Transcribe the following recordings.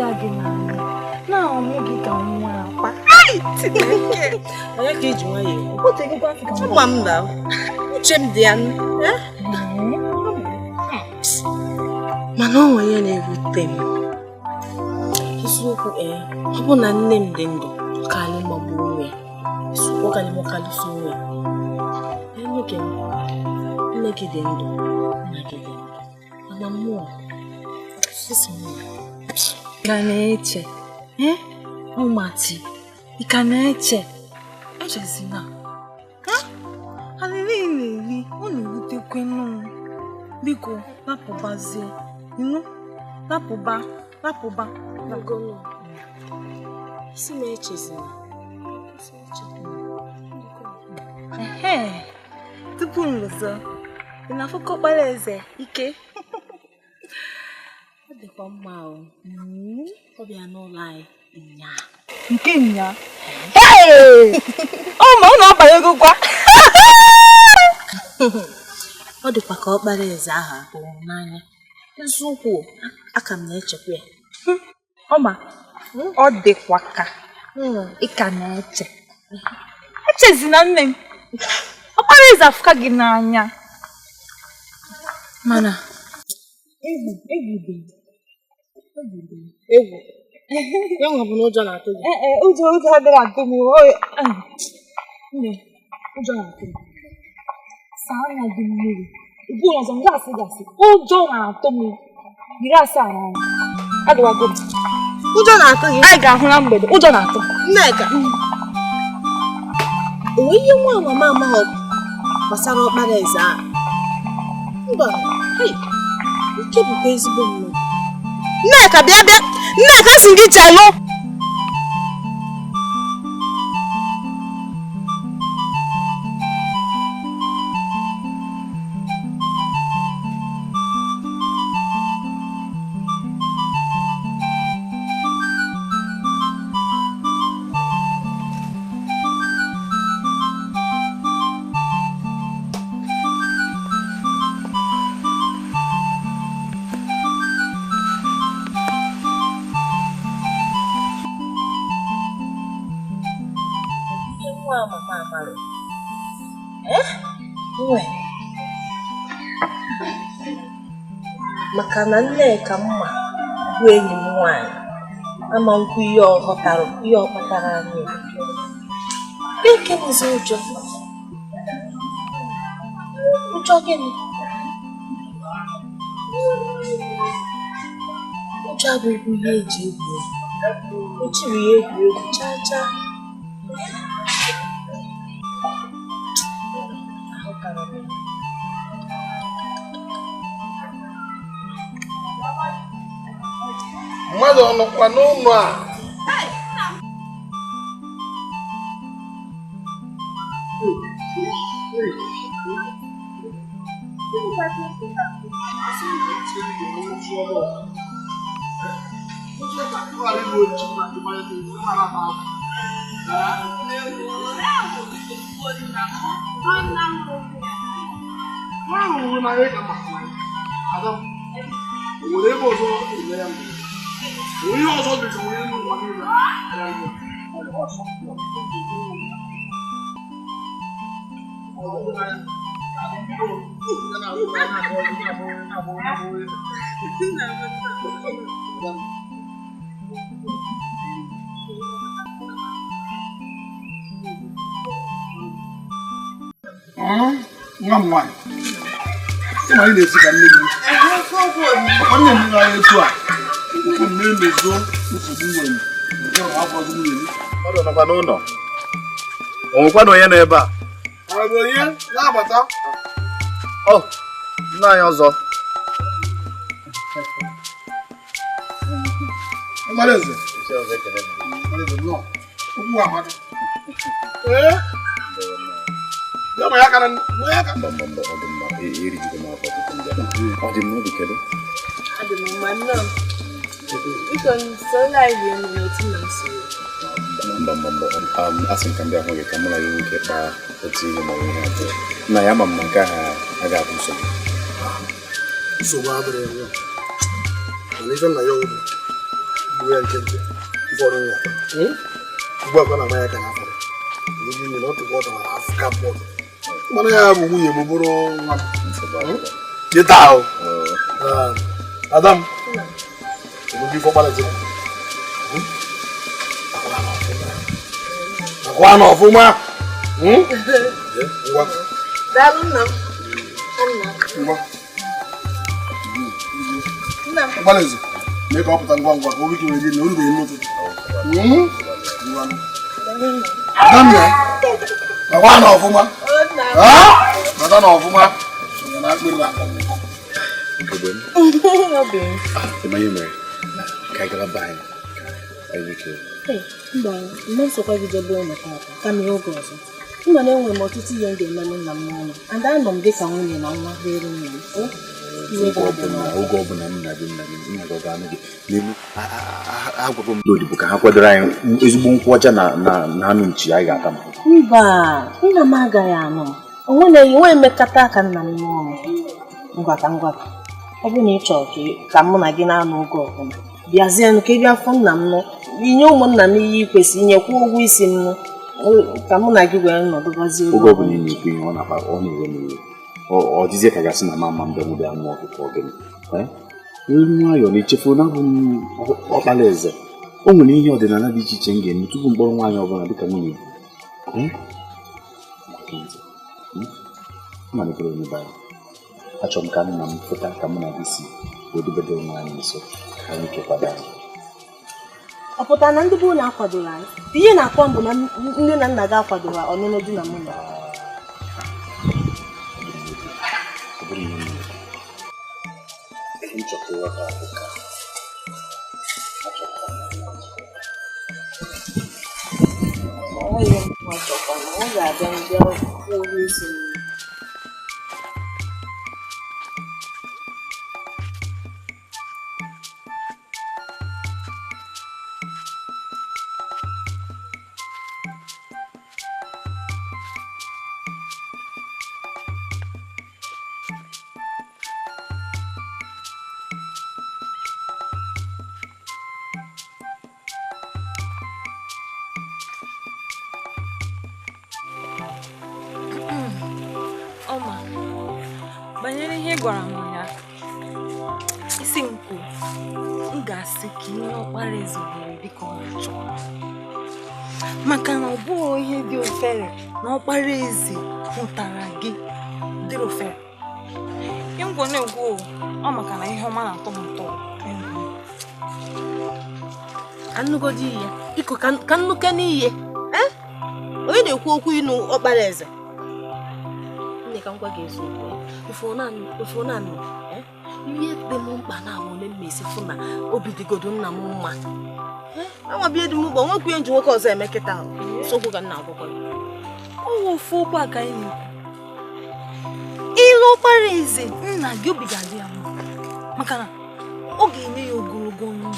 again. Now I'm going to what take you back to Mom now. Jim Dian. Mano, I never them. His look, upon a name dingo, Kali Mabuwe. Spoken in Mokalisue. And look him. Naked dingo. Naked dingo. And I'm more. Ganeche. Oh, Mati. Ikaneche. Echezina. Alili, only would you know. Biko, Napobaze. You know? Napoba. Nagono. See me echezina. Tupunlozo. Enough for Oparaeze, Ike. What the mao? Probably I no lie. Kenya. Hey! Oh, my no go kwa. What the fuck Oparaeze aha ko nanya. Nsuku akam na echekwe. Oma. O de kwaka. Ika na eche. Echezina nne. Oparaeze afuka gi n'anya. Mana. Egwu. Yang ngabụ n'ụjọ na-atụ gị. Ụjọ adịghị atụ m. Nne, ụjọ na-atụ m. Saa anya gị mmiri. Ugbu ọzọ m gasị. Ụjọ na-atụ m. Yiri asaa n'anya. Adịwago m. Ụjọ na-atụ gị. Anyị ga-ahụ na mgbede. Ụjọ na-atụ m. Nneka. Onwe ihe nwa mama amaghị gbasara Oparaeze a. Mba, ike bụkwa ezigbo mmadụ. Nneka bịa. Nneka si gị chelụ. Maka na Nneka mma bụ enyi m nwanyị ama nkwu ihe ọ kpatara anyị. Eke bụzi ụjọ gịnị? Ụjọ abụghị ihe eji egwu egwu. O jiri ya egwu chaa. Mmadụ ọnọkwa n'ụlọ a. Nwanyị. Ịma ị na-esi ka nne gị. Ọkwa nne m na-anya etu a. Ụkwụ m na-emezo nsogbu nwere. Ọ nọkwa n'ụlọ. O nwekwa na onye nọ ebe a? Ọ bụ onye na-abata? Ọ, nna anyị ọzọ. Oparaeze. Oparaeze nọ. Okwu amadu. Yaba ya kana mweka mbamba odimma iri jikoma kwa kukunja odimma bikedo odimma no iko sola ibi no tinansi mbamba asin kambia hoge kamula yuke pa oti mo hapo na ya mamma ka aga kuso so babre yo ni na yo we are getting for you. Work on a American after. You not to water Africa board. Mana we get out. Adam. You be for balance. One of Uma. Balance. Make up and one we can read no one of Uma. One of Uma. Mba na-enwe m ọtụtụ ihe ndị eme nna m n'ụlọ. And anọ m dịka nwunye na nwa dịrị nna m. Oge ọbụla nna gị nna gị ga-anụ gị n'elu agwagwo m n'odibo ka ha kwadoro anyị ezigbo nkwụ ọcha na anụ nchi anyị ga-ata. Mba, nna m agaghị anụ m. Onwe mmekọta aka nna m n'ụlọ. Ngwata ọ bụ na ị chọrọ ka mụ na gị na-anụ oge ọbụla bịazienụ ka ị bịa fụ nna m nụ inye ụmụnna m ihe ikwesị inyekwa ụgwọ isi m nụ ka mụ na gị wee nọdụbazie oge ọbụla na-ekwu ihe ọ na-akpa ọ na-ewe n'iwe ọ dịzie ka gasị na mama mbe mbe anụ ọkụkọ ọgịnị nwayọọ na-echefu na abụ Oparaeze o nwere ihe ọdịnala dị iche iche m ga-eme tupu mkpọrọ nwaanyị ọbụla dịka nwunye malitere onye bara achọrọ m ka nna m fụta ka mụ na gị si wedobedo onwe anyị nso ka anyị kekwado anyị. Ọ pụtara na ndị bụ ụlọ akwadoro anyị ihe na-akwa mbụ na nne na nna gị akwadoro ọnụnụ di na nwunye. Ọ ga-abịa ndị ọrụ isi banyere ihe gwara m ya isi nkwu m ga-asị ka ihe Oparaeze mere dịka ọ na-achọ maka na ọ bụghị ihe dị ofere na Oparaeze hụtara gị dịrị ofere ngwa na-egwu ọ maka na ihe ọma na-atọ m ụtọ anụgodi ihe iko ka nnụke n'ihe onye na-ekwu okwu ịnụ Oparaeze ka ngwa ga-ezu ofu naanị ihe dị m mkpa na ole mmesi fụ na obi dịgodo nna m mma enwebie dị m mkpa nwekwu ihe nji nwoke ọzọ eme kịta nsogbu ga nna akwụkwọ ọwụ ofu ụgbọ aka anyị ilu Oparaeze nna gị obi ga-adị ya mma maka na ọ ga-enye ya ogologo ndụ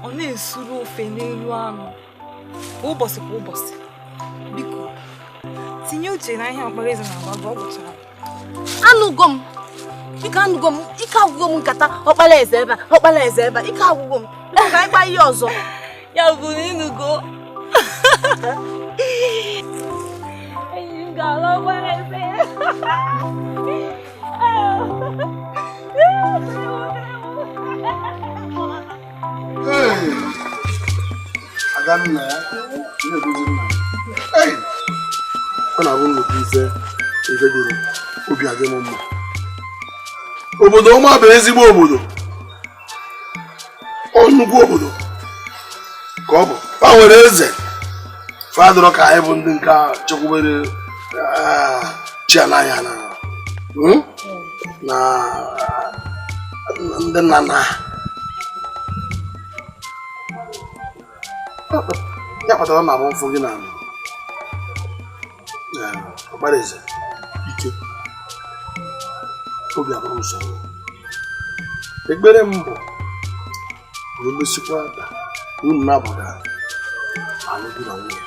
ọ na-esuru ofe n'elu anụ kwa ụbọchị biko tinye uche na ihe Oparaeze na-agwa gị ọ gwụchara anụgo m ike agwụgo m nkata Oparaeze ebe a ike agwụgo m ka anyị gba ihe ọzọ ya bụ na ịnụgo enyi m ga-ala Oparaeze aga nna ya na-edozi nna ya ọ na-abụ nnukwu ife dịrị obi adị m mma obodo ọma bụ ezigbo obodo nnukwu obodo ka ọ bụ ha nwere eze fadụrụ ka anyị bụ ndị nke chekwubere chi anaghị na ndị nna nna ya kpatara na abụ mfụ gị na Oparaeze ike obi abụrụ usoro ekpere m bụ emesikwa unu na-abụga alụbi na nwunye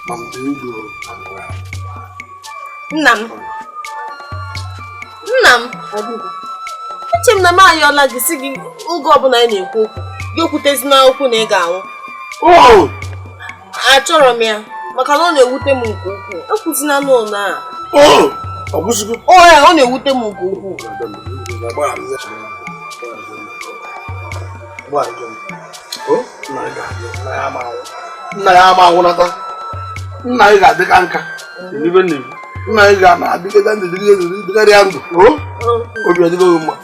ma mgbe ido nna m eche m na m ayọla gị si gị oge ọbụla anyị na-ekwu okwu gị okwutezina okwu na ị ga-anwụ. Achọrọ m ya maka na ọ na-ewute m nke ukwuu. Ekwuzina n'ụlọ a. Ọ na-ewute m nke ukwuu. Nna ya ama anwụnata. Nna ya ga-adị ka nka. Nna ya ga-adịgide ndụ dịgarịa ndụ. Obi adịgo gị mma.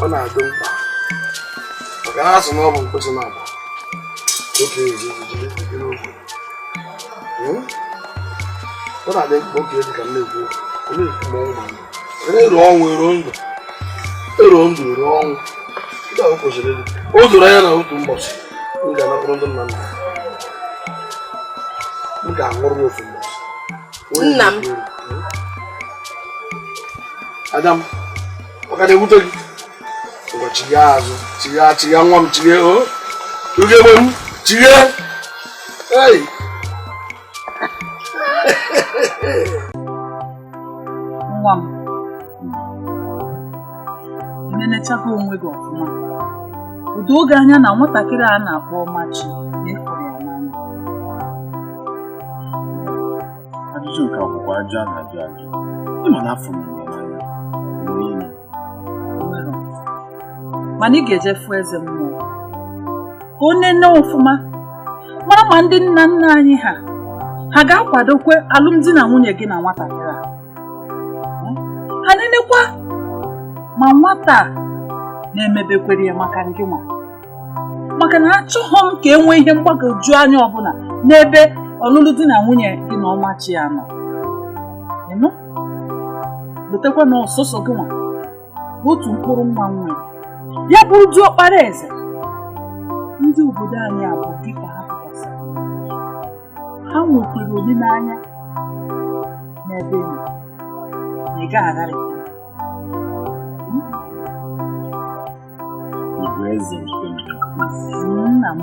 Ọ na-adị mkpa maka na asị na ọ bụ mkpụsị na-agba oke ejiji n'oge. Ọ na-adị mkpa oke dị ka m na-ekwu onye ruo ọnwụ eruo ndụ eruo ndụ eruo ọnwụ ndị ahụ kwesịrị ịdị o doro anya na otu ụbọchị m ga-anakọrọ ndị nna nna m ga-anwụrụ ofu ụbọchị. Nna m Adam ọ ka na-ewute gị chigha azụ chigha nwa m chighe ugegbe m chighe nwa m imenechago onwe gị ọfụma udo oge anya na nwatakịrị a na-akpọ Ọmachi na-efere ya n'anya. Ajụjụ nke akwụkwọ ajụ a na-ajụ ịma na afọ m n'anya mana ị ga-eje fụ eze mmụọ ka o nene ọfụma mara ma ndị nna nna anyị ha ga-akwadokwe alụmdi na nwunye gị na nwatakịrị a. Ha nenekwa ma nwata na-emebekwere ya maka ndị nwa maka na achọghọ m ka e nwee ihe mgbagwoju anya ọbụla n'ebe ọlụlụ di na nwunye gị na Ọmachi ya nọ. Lotekwa na ọsọsọ gị nwa otu mkpụrụ nwa nwere ya bụ di Oparaeze. Ndị obodo anyị abụọ dịka ha pụtasịrị ha nwekwara olileanya n'ebe nọ na ị gaghị agharị Eze nna m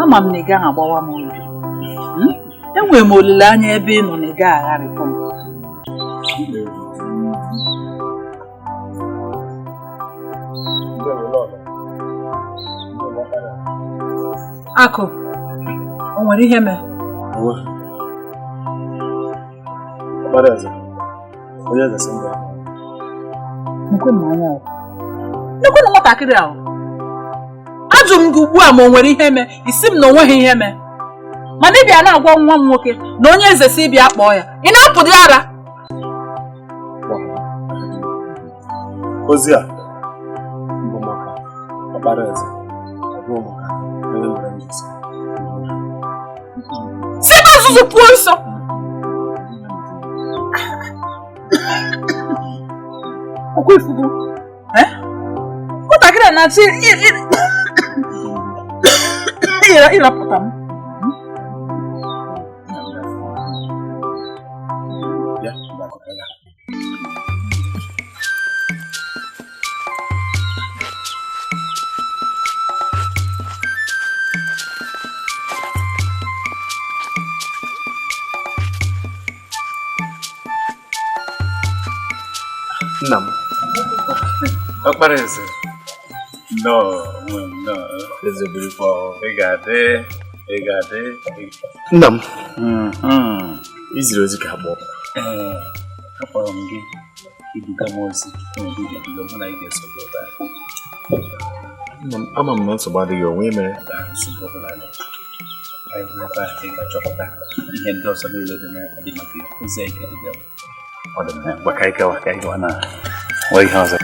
ama m na ị gaghị agbawa m obi. Enwere m olileanya ebe ị nọ na ị gaghị agharịpụ m. Akụ, o nwere ihe mee? Oparaeze, onye ga-esi mba. Nkwe m anya ahụ. Nekwe na nwatakịrị ahụ. Ajụ m gị ugbu a ma o nwere ihe mee, isi m na o nweghị ihe mee. Mana ị bịa na-agwa nwa m nwoke na onye eze si bịa kpọọ ya. Ị na-apụ dị ara? Ozi a bụ maka Oparaeze, ọ bụ maka onye nwere njisi. Si ebe nzuzu pụọ nsọ! Ọkwa ifugo? Nwatakịrị a na-achị ịrapụta m. Nna m, Oparaeze, no, eze birikwa ị ga-adị. Nna m, iziri ozi ka akpọ. Akpọrọ m gị iduga m ozi mụ na ị ga-eso gị ebe a. Nna m, ama m na nsogbu adịghị onwe mere. Nsogbu ọbụla anyị hụrụ ebe a ị ga-achọpụta ihe ndị ọzọ niile dị na-adị maka ozi anyị ga-eduga m. Ọ dị mma, gwa ka anyị gawa na nwee ihe ọzọ.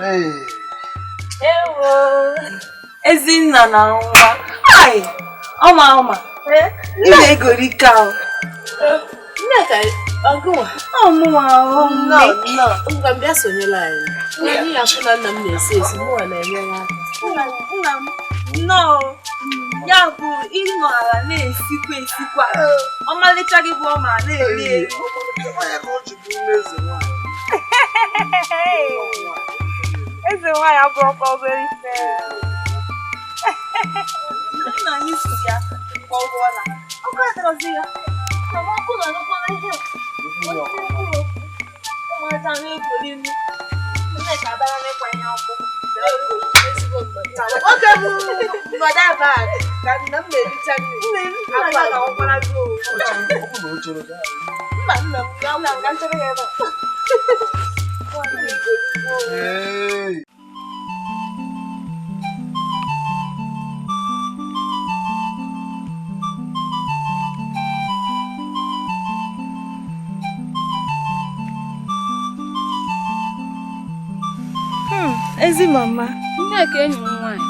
Hey. Ewo. Ezinna na nwa. Ai. Ọma. Ị egori ka o. Nneka, ọgụwa. Ọmụwa ọmụ. No. Ngwa mbịa sonyela anyị. Anyị afụ na nna m na-esi mụwa na-enye ya aka. Nna m. No. Ya bụ ịnọ ala na-esikwa. Ọmalịcha gị bụ ọma na-eri. Onye ka o ji bụrụ eze nwanyị. Eze nwanyị abụrụkwa obere ife. Nna anyị si ya ọgwụọla. Ọkụ adọzi ya. Na ọkụ na nụkwara ihe. Ụmụaja na-egwuri nri. Nneka abara n'ịkwanye ọkụ. Oge bụ mmadụ abad ka nna m na-ericha nne. Nna m na-akwara gị o. Mba nna m Ga nchere ya ebe a. Hey. Ezi mama. Nneka enyi m nwaanyị.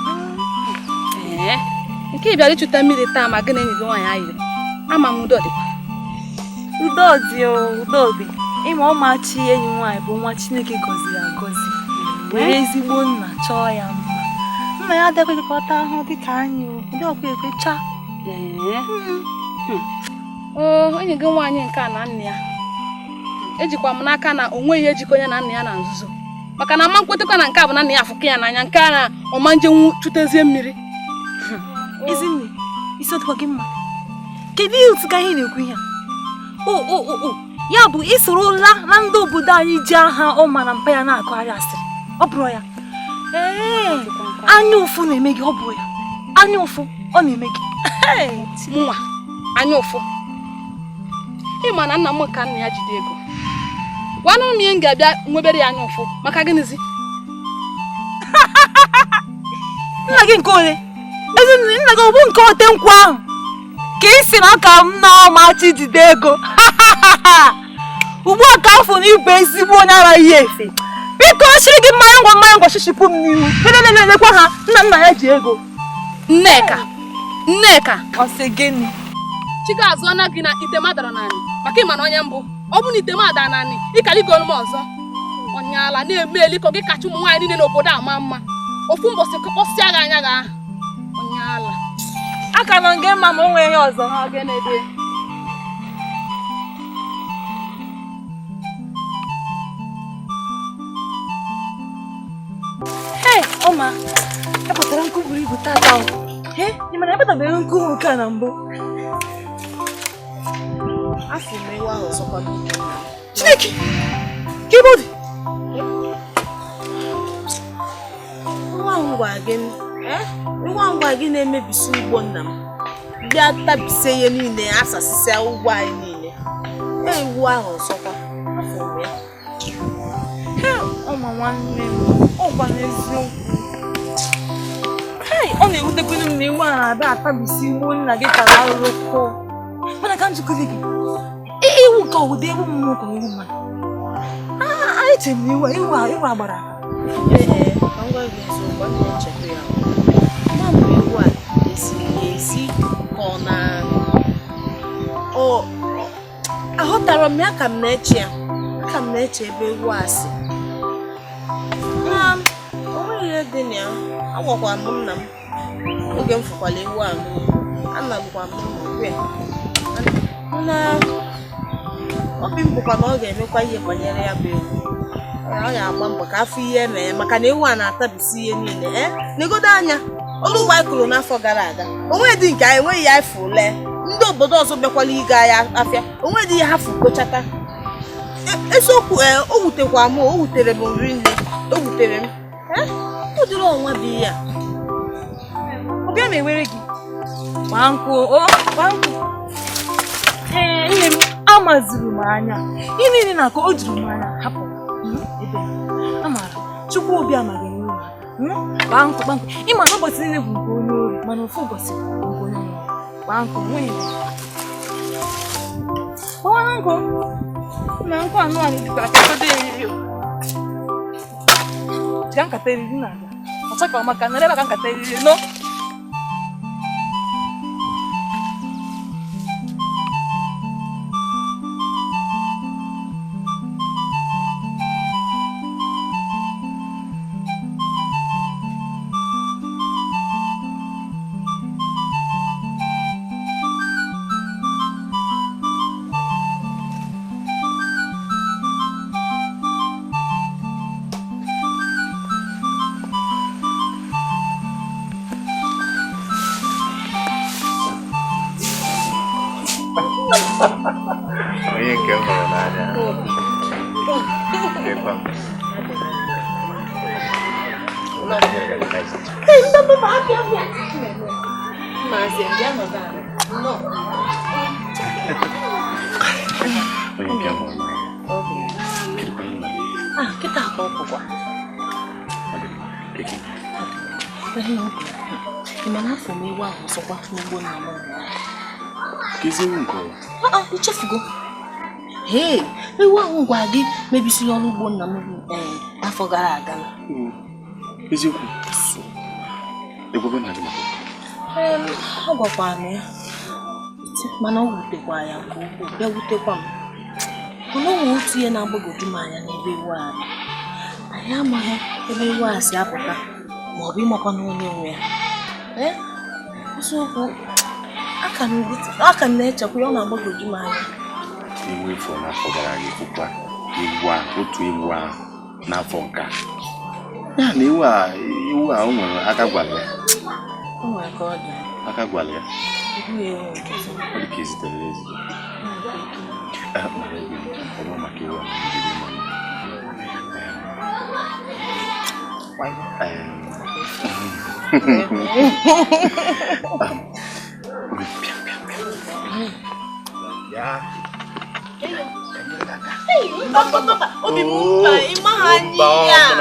Nke bịara ịchụta mmiri taa ma gị na enyi gị nwaanyị ayiri. Ama m udo dịkwa. Udo dị. Ịma ọmachi enyi nwaanyị bụ nwa Chineke gọziri agọzi. Were ezigbo nna chọọ ya mma. Nna ya adịghị ekekọta ahụ dịka anyị ụdị ọkwa ekwecha. Enyi gị nwaanyị nke a na nna ya. Ejikwa m n'aka na o nweghị ejikọ ya na nna ya na nzuzo. Maka na mma nkwetekwa na nke a bụ na nna ya afụkọ ya n'anya nke a na ọma njenwu chụtezie mmiri. Ezinne, isi ọdịkwa gị mma. Kedu ihe otu ka ihe na-ekwu ihe? Ya bụ isorola na ndị obodo anyị ji aha ọma na mpa ya na-akọgharị asịrị. Ọ bụrụ ya. Anya ụfụ na-eme gị, ọ bụ ya. Anya ụfụ ọ na-eme gị. Nwa, anya ụfụ. Ịma na nna m ka nna ya jide ego. Gwanụ m ihe m ga-abịa nwebere ya anya ụfụ maka gịnịzi? Nna gị nke ole? Ezinne, nna gị ọ bụ nke ote nkwụ ahụ? Ka ị si na ọka m na ọmachi jide ego. Ugbu a ka afọ na ịbụ ezigbo onye araghị efe. Biko chiri gị mmanya ngwa shishipụ m n'ihu. Lekwa ha, nna ya ji ego. Nneka. Ọ sị gịnị? Chike azụọna gị na ite madara naanị maka ịma na onye mbụ. Ọ bụ na ite madara naanị ịkaligolu m ọzọ. Onye ala na-eme eliko gị kacha ụmụ nwaanyị niile n'obodo ama mma. Ofu mbọsị kpọsịa gị anya gị ahụ. Onye ala. Aka nọ nga mma ma o nwere ihe ọzọ. Ọ ga-ede. Ọma, epụtara nkụ buru ibu tata o. Ị mana epụtabeghị nkụ nke a na mbụ. afọ m ewu ahụ ọzọkwa Chineke! Kibodi! nwa ngwa gị na-emebisi ugbo nna m bịa tabise ihe niile asasịsịa ugbo anyị niile. Ewu ahụ ọzọkwa afọ m ya. Ọma nwanne m, ọgwa n'eziokwu. Ọ na-ewutekwenu m na ewu a na-abịa atabisi ugbo nna gị ka arụrụ kọọ. Mana ka m jikọrọ gị, iwu nke ọwụda ewu m nwoke na ewu mmadụ. Anyị chere na iwu agbara. Ka ngwa gị eziokwu, ọ na-echekwa ya. Ma mgbe ewu a esi ka ọ na ahụtara m ya ka m na-eche ebe ewu a si. O nweghị ihe dị na ya. Agwakwara m nna m oge m fụkwala ewu a n'ugbo, anabụkwa m n'ugbo ya. Mana obi m bụkwa na ọ ga-emekwa ihe banyere ya bụ ewu. Ọ ga-agba mbọ ka afọ ihe mee maka na ewu a na-atabisi ihe niile. Negodo anya olu ụgbọ anyị kụrụ n'afọ gara aga, onwe dị nke anyị enweghị ya efu ule. Ndị obodo ọzọ bịakwala ịga ya afịa, onwe dị ya ha fukochata. Eziokwu o wutekwa m, o wutere m nri nne, o wutere m. Ụdịrị ọnwa dị ya. Obi a na-ewere gị gbaa nkwụ. Nne m amazuru m anya. Ihe niile na-akọ o juru m anya hapụ ebe amara Chukwu obi amaghị enwe ha. Gbaa nkwụ. Ịma na ụbọchị niile bụ nke onye ori, mana ofu ụbọchị bụ nke onye ori. Gbaa nkwụ nwunye. Gbawa nkwụ. Na nkwụ anụ anyị dịkwa chekodo eriri. ka nkata eriri na-abịa. Ọcha ka ọmaka nọrọ ebe ka nkata eriri no. Onye nke m hụrụ n'anya. Kita apa kok? Gimana fumi wa sokwa n'ugbo na mo. Kizi ngo. Ichefugo. Hey, ewu ahụ gwa gị mebisiri ọrụ ugbo nna m afọ gara aga. Eziokwu. Ebobe na gị. Ọ gwakwa m ya. Mana ọ wutekwa ya nke ukwuu, bịa wutekwa m. Mana ọ nwere otu ihe na-agbagoju m anya n'ebe ewu a. Anyị amaghị ebe ewu a si apụta ma ọ bụ ịmakwa na onye nwe ya. Eziokwu, aka m na-echekwa ya ọ na-agbagoju m anya. Ewu ifo n'afọ gara aga ekwukwa otu ewu ahụ n'afọ nke a. Ya na ewu a o nwere aka gwara ya. O nwere ka ọ dị. Aka gwara ya. Ọ dị ka ezitere ezi. Ọ maka ewu a njiri mmanụ. Ya. Obi mpa imahanya.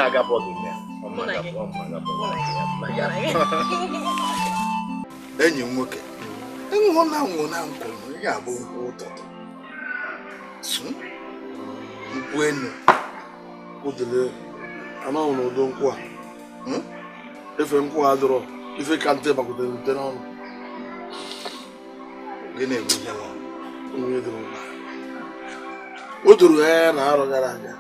Enyi m nwoke. Enwe na nkụ ya abụ ụtụtụ. Nkwụ enu. Odele anọ n'udo nkwụ a. Efe nkwụ a dọrọ, ife ka nte bakwutere nte n'ọnụ. Gịnị bụ ihe nwa? Onye dịrị mkpa. O doro ya na arọ gara aga.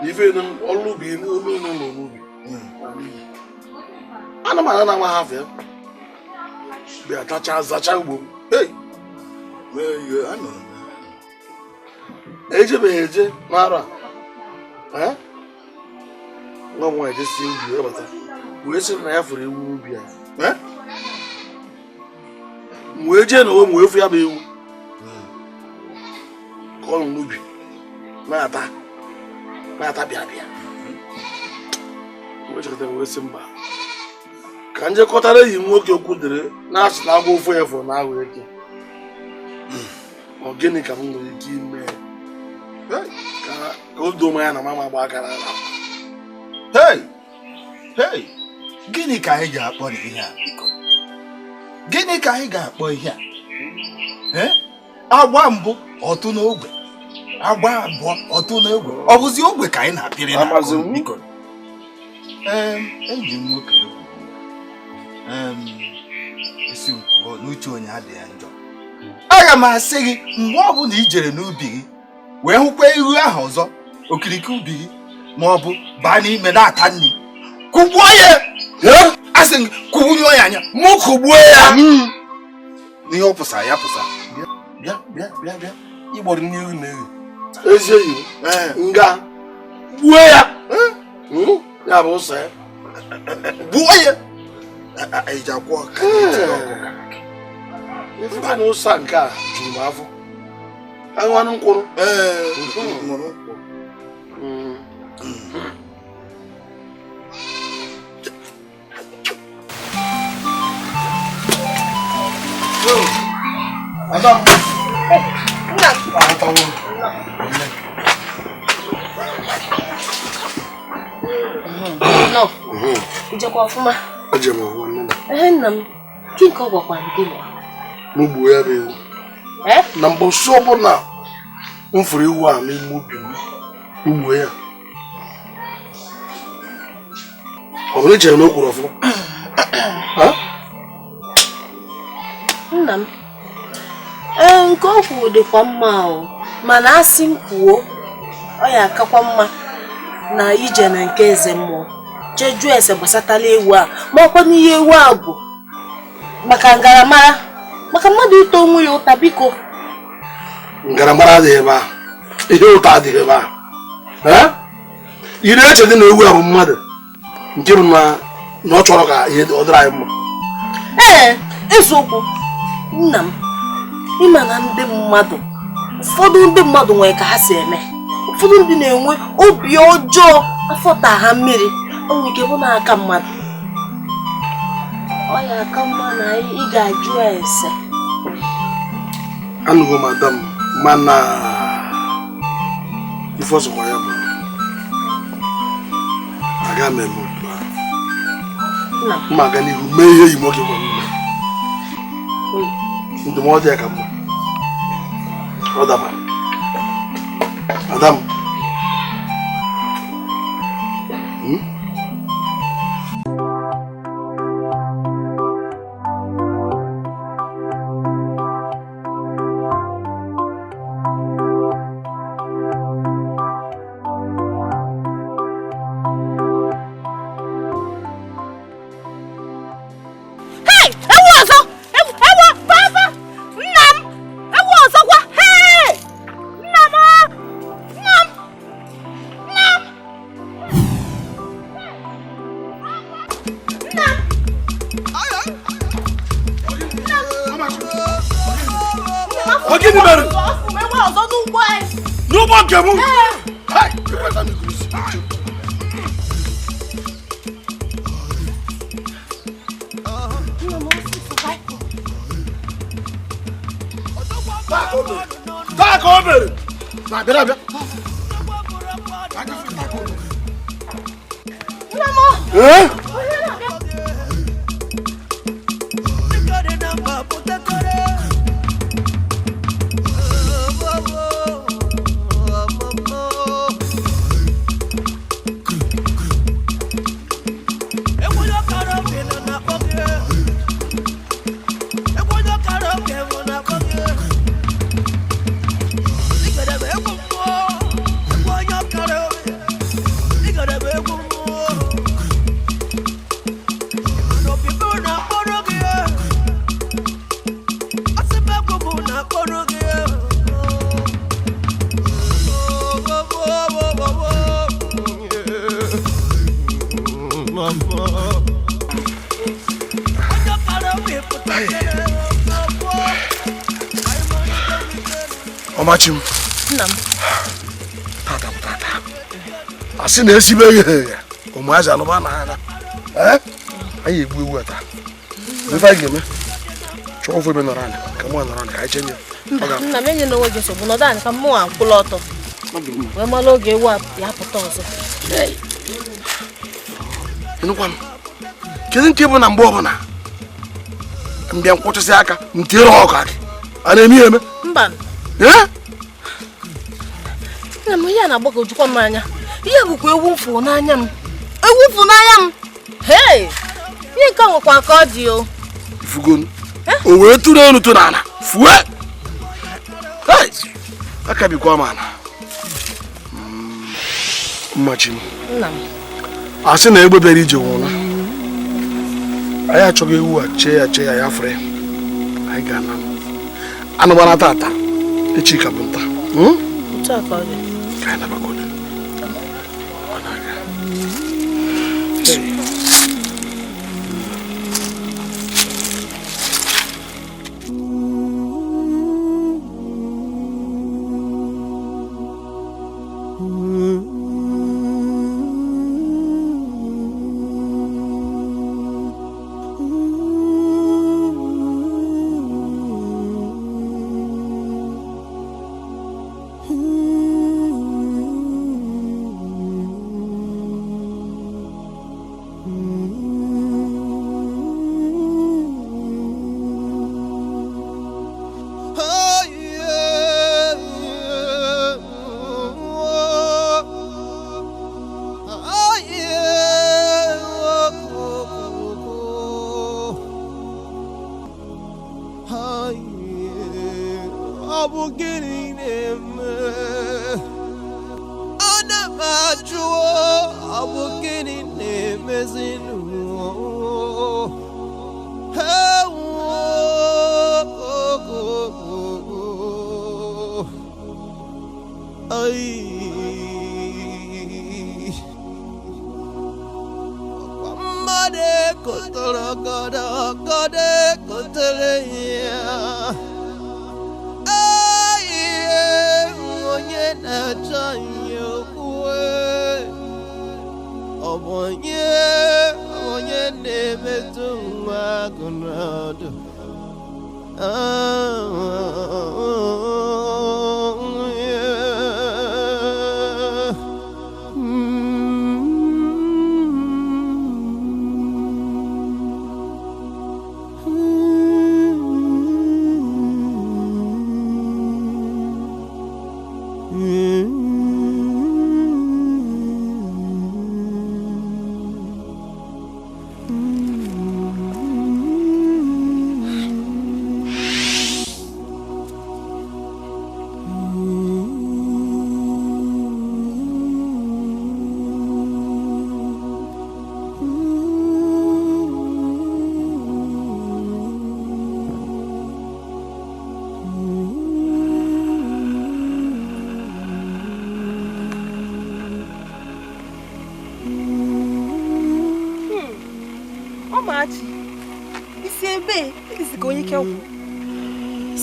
Ife ọlụ ubi n'ụlọ n'ubi. Ana m ana na nwa ha afọ ya. Bịa tacha zacha ugbo. Hey! Ejebeghị eje n'arọ a. Nwa m nwaanyị jesi ubi wee bata. Wee sị na ya fụrụ ewu ubi ya. Wee jee na onwe m wee fụ ya bụ ewu. Ka ọ nọ n'ubi na-ata bịa. Wee chekọtara wee sị mba. Ka njekọtara enyi m nwoke okwu dere na-asị na agwa ofu efọ na ahụ eke. Ọ gịnị ka m nwere ike ime ka o doo ya na mama gba akara ala. Hey! Gịnị ka anyị ga-akpọ ihe a biko? Gịnị ka anyị ga-akpọ ihe a? Agba mbụ ọtụ n'ogwe. Agba abụọ ọtụ n'ogwe. Ọ bụzi ogwe ka anyị na-apịrị n'akụ biko. Enyi m nwoke egwu. Isi nkwuo n'uche onye adịghị njọ. Aga m asị gị mgbe ọ bụla i jere n'ubi gị wee hụkwa ihu ahụ ọzọ okirike ubi gị ma ọ bụ baa n'ime na-ata nri kụgbuo ya. Asị gị kụgbunye ya anya mụ kụgbuo ya. N'ihe ọ pụsa ya pụsa. Bịa ịgbọrọ n'ihu na-ewu Ezi enyi nga gbuo ya. Ya bụ ụsọ ya. Gbuo ya. Eji akwọ ka ife na ụsa nke a juru m afọ. Anwanụ nkwụrụ. Adam. No. Ijekwa ọfụma. Eje m nwanne m. Nna m, gị nke ọ gwakwa gị nọ. m gbuo ya bụ ewu. Na mbọsị ọbụla m fụrụ ewu a n'ime ubi m gbuo ya. ọ bụrụ ichere na o kwuru ọfụma nna m nke o kwuru dịkwa mma mana asị m kwuo ọ ya akakwa mma na ije na nke eze mmụọ jee jụọ ese gbasatala ewu a ma ọkwa n'ihe ewu a bụ maka ngaramara maka mmadụ ito onwe ya ụta biko ngaramara adịghị ebe ahụ ihe ụta adịghị ebe ahụ ị na-eche dị na ewu a bụ mmadụ nke bụ na ọ chọrọ ka ihe ọ dịrị anyị mma eziokwu nna m ịma na ndị mmadụ ụfọdụ ndị mmadụ nwere ka ha si eme ụfọdụ ndị na-enwe obi ọjọọ afọta ha mmiri onwe ike bụ n'aka mmadụ ọ ya aka mma na ị ga-ajụ ese anụghị madam mana ife ọzọkwa ya bụ aga m eme otu a mma aga n'ihu mee ihe yi nwoke gwa mma ndụmọdụ ya ka mma ọ daba madam Ọmachim tata bụ tata asị na esibe ihe ụmụazị anụba na anya anyị egbu ewu ata ife anyị ga-eme chọọ ofe ebe nọrọ anyị ka mụ nọrọ anyị ka anyị chenye nna m enye n'onwe gị nsogbu nọdụ anyị ka mụ akwụla ọtọ wee mara oge ewu ya pụta ọzọ ịnụkwa m kedu nke bụ na mgbe ọbụla mbịa nkwụchasị aka ntiere ọka gị a na-eme eme mba nna m ihe na-agbago ojukwa m anya ihe bụkwa ewu mfụ n'anya m ihe nke nwekwa ka ọ dị o ifugonu o wee tụrụ elu tụ n'ala fue akabikwa m ala mmachi m nna m asị na egbe bịara ije nwụla anyị achọghị ewu a chee ya ya fere anyị ga-ana anụbana tata echi ka bụ nta otu a ka ọ dị ka anyị nabagodo ọ na-aga abugini neme Ana macho abugini neme zinu Ay Made kotoro goda gode kotereya Ay onye na chanyo kwe Onye nebetu magunado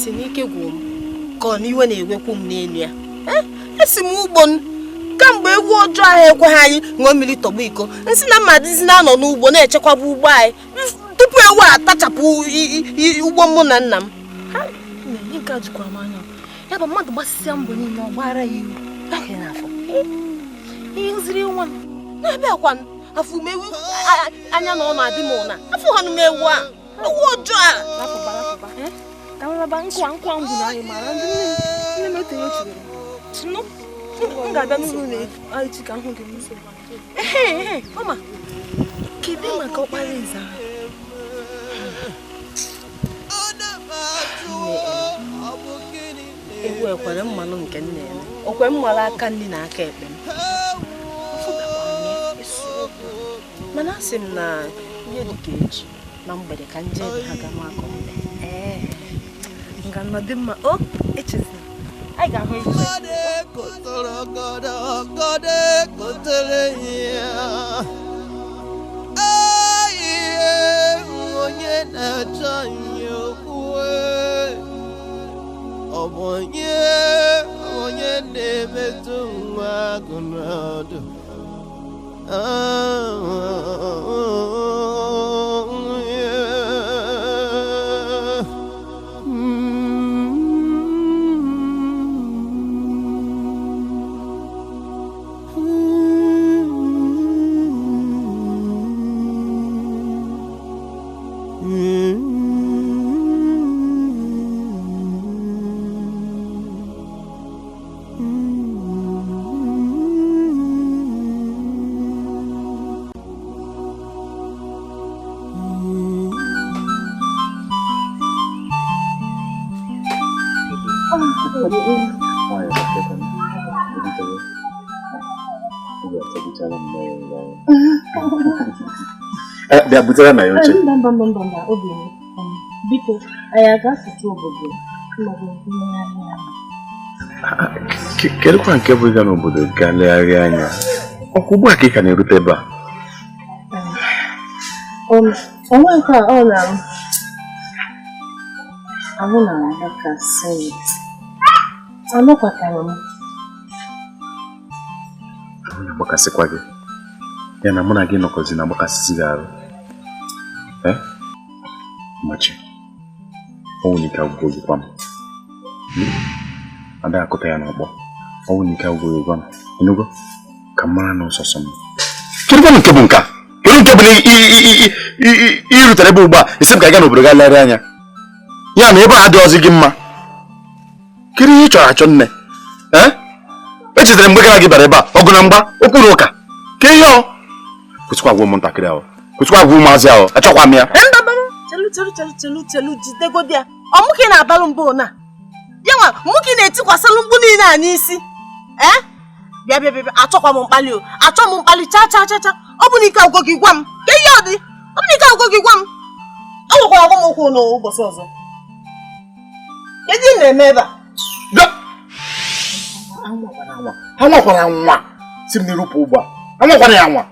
si n'ike gwụ m ka ọ n'iwe na-egwekwu m n'elu ya esi m ugbo kamgbe egwu ọjọọ ahụ ekweghị anyị ṅụọ mmiri tọgbọ iko nsị na mmadụzi na-anọ n'ugbo na-echekwaba ugbo anyị tupu ewu atachapụ ugbo mụ na nna m nke a jikwa m anya ya bụ mmadụ gbasịsịa mbọ niile ọ gbara ya iwu n'afọ ihe hụziri nwa m na-abịakwa afọ umewu anya na ọ na-adị m ụna afọ ha ewu a ewu ọjọọ a nkwa ngwụ na anyị mara ndị nne m otenye chiri m ga-abịa n'ụlọ na echi ka m hụ gị n'isi ọma kedu maka Oparaeze ewu ekwere mmanụ nke nne ya okwe mmalụ aka nri na aka ekpe m mana asị m na ihe dịka echi na mgbede ka nje ebe ha ga-amakọ nga dị mma o echezi anyị ga-ahụ onye na-achọ ihe okwu ọ bụ onye na-emetụ nwa agụ n'ọdụ Bịa butere na ya oche. Mba, obi biko, anyị ga-asụtụ obodo. Kedu kwa nke bụ ịga n'obodo gaa legharịa anya? Ọkụ ugbu a ka ị ka na-erute ebe a? Onwe nke ọ ahụ na aka sị anọkwatara m. Gbakasịkwa gị ya na mụ na gị nọkọzi na gbakasịsị gị arụ machi ọnwụ n'ike agwụgwọ gị gwa m ada akụta ya n'ọkpọ ọnwụ n'ike agwụgwọ gị gwa m ịnụgo ka m mara na ọsọsọ m kedu nke bụ nka kedu nke bụ na irutere ebe ugbu a isi m ka ị gaa n'obodo gaa legharịa anya ya na ebe a dị ọzọ gị mma kedu ihe ị chọrọ achọ nne echetara mgbe gara gị bara ebe a ọgụ na mgba okpuru ụka ka ihe ọ kwụsịkwa agwụ ụmụntakịrị ahụ kwụsịkwa agwụ ụmụazị ahụ achọkwa m ya chelu jidegodi ya ọmụ ka ị na-abalụ mbụ na Yawa, muki na-etikwasa mkpu niile a n'isi. Bịa achọkwa m mkpali o. Achọ m mkpali cha. Ọ bụ na ike agwụ gị gwa m. Ka ihe ọ dị? Ọ bụ na ike agwụ gị gwa m. Ọ nwekwara agwa m okwu n'ụbọchị ọzọ. Kedu ị na-eme ebe a? Anwakwara nwa. Si m n'irupụ ugbu a. Anwakwara ya nwa.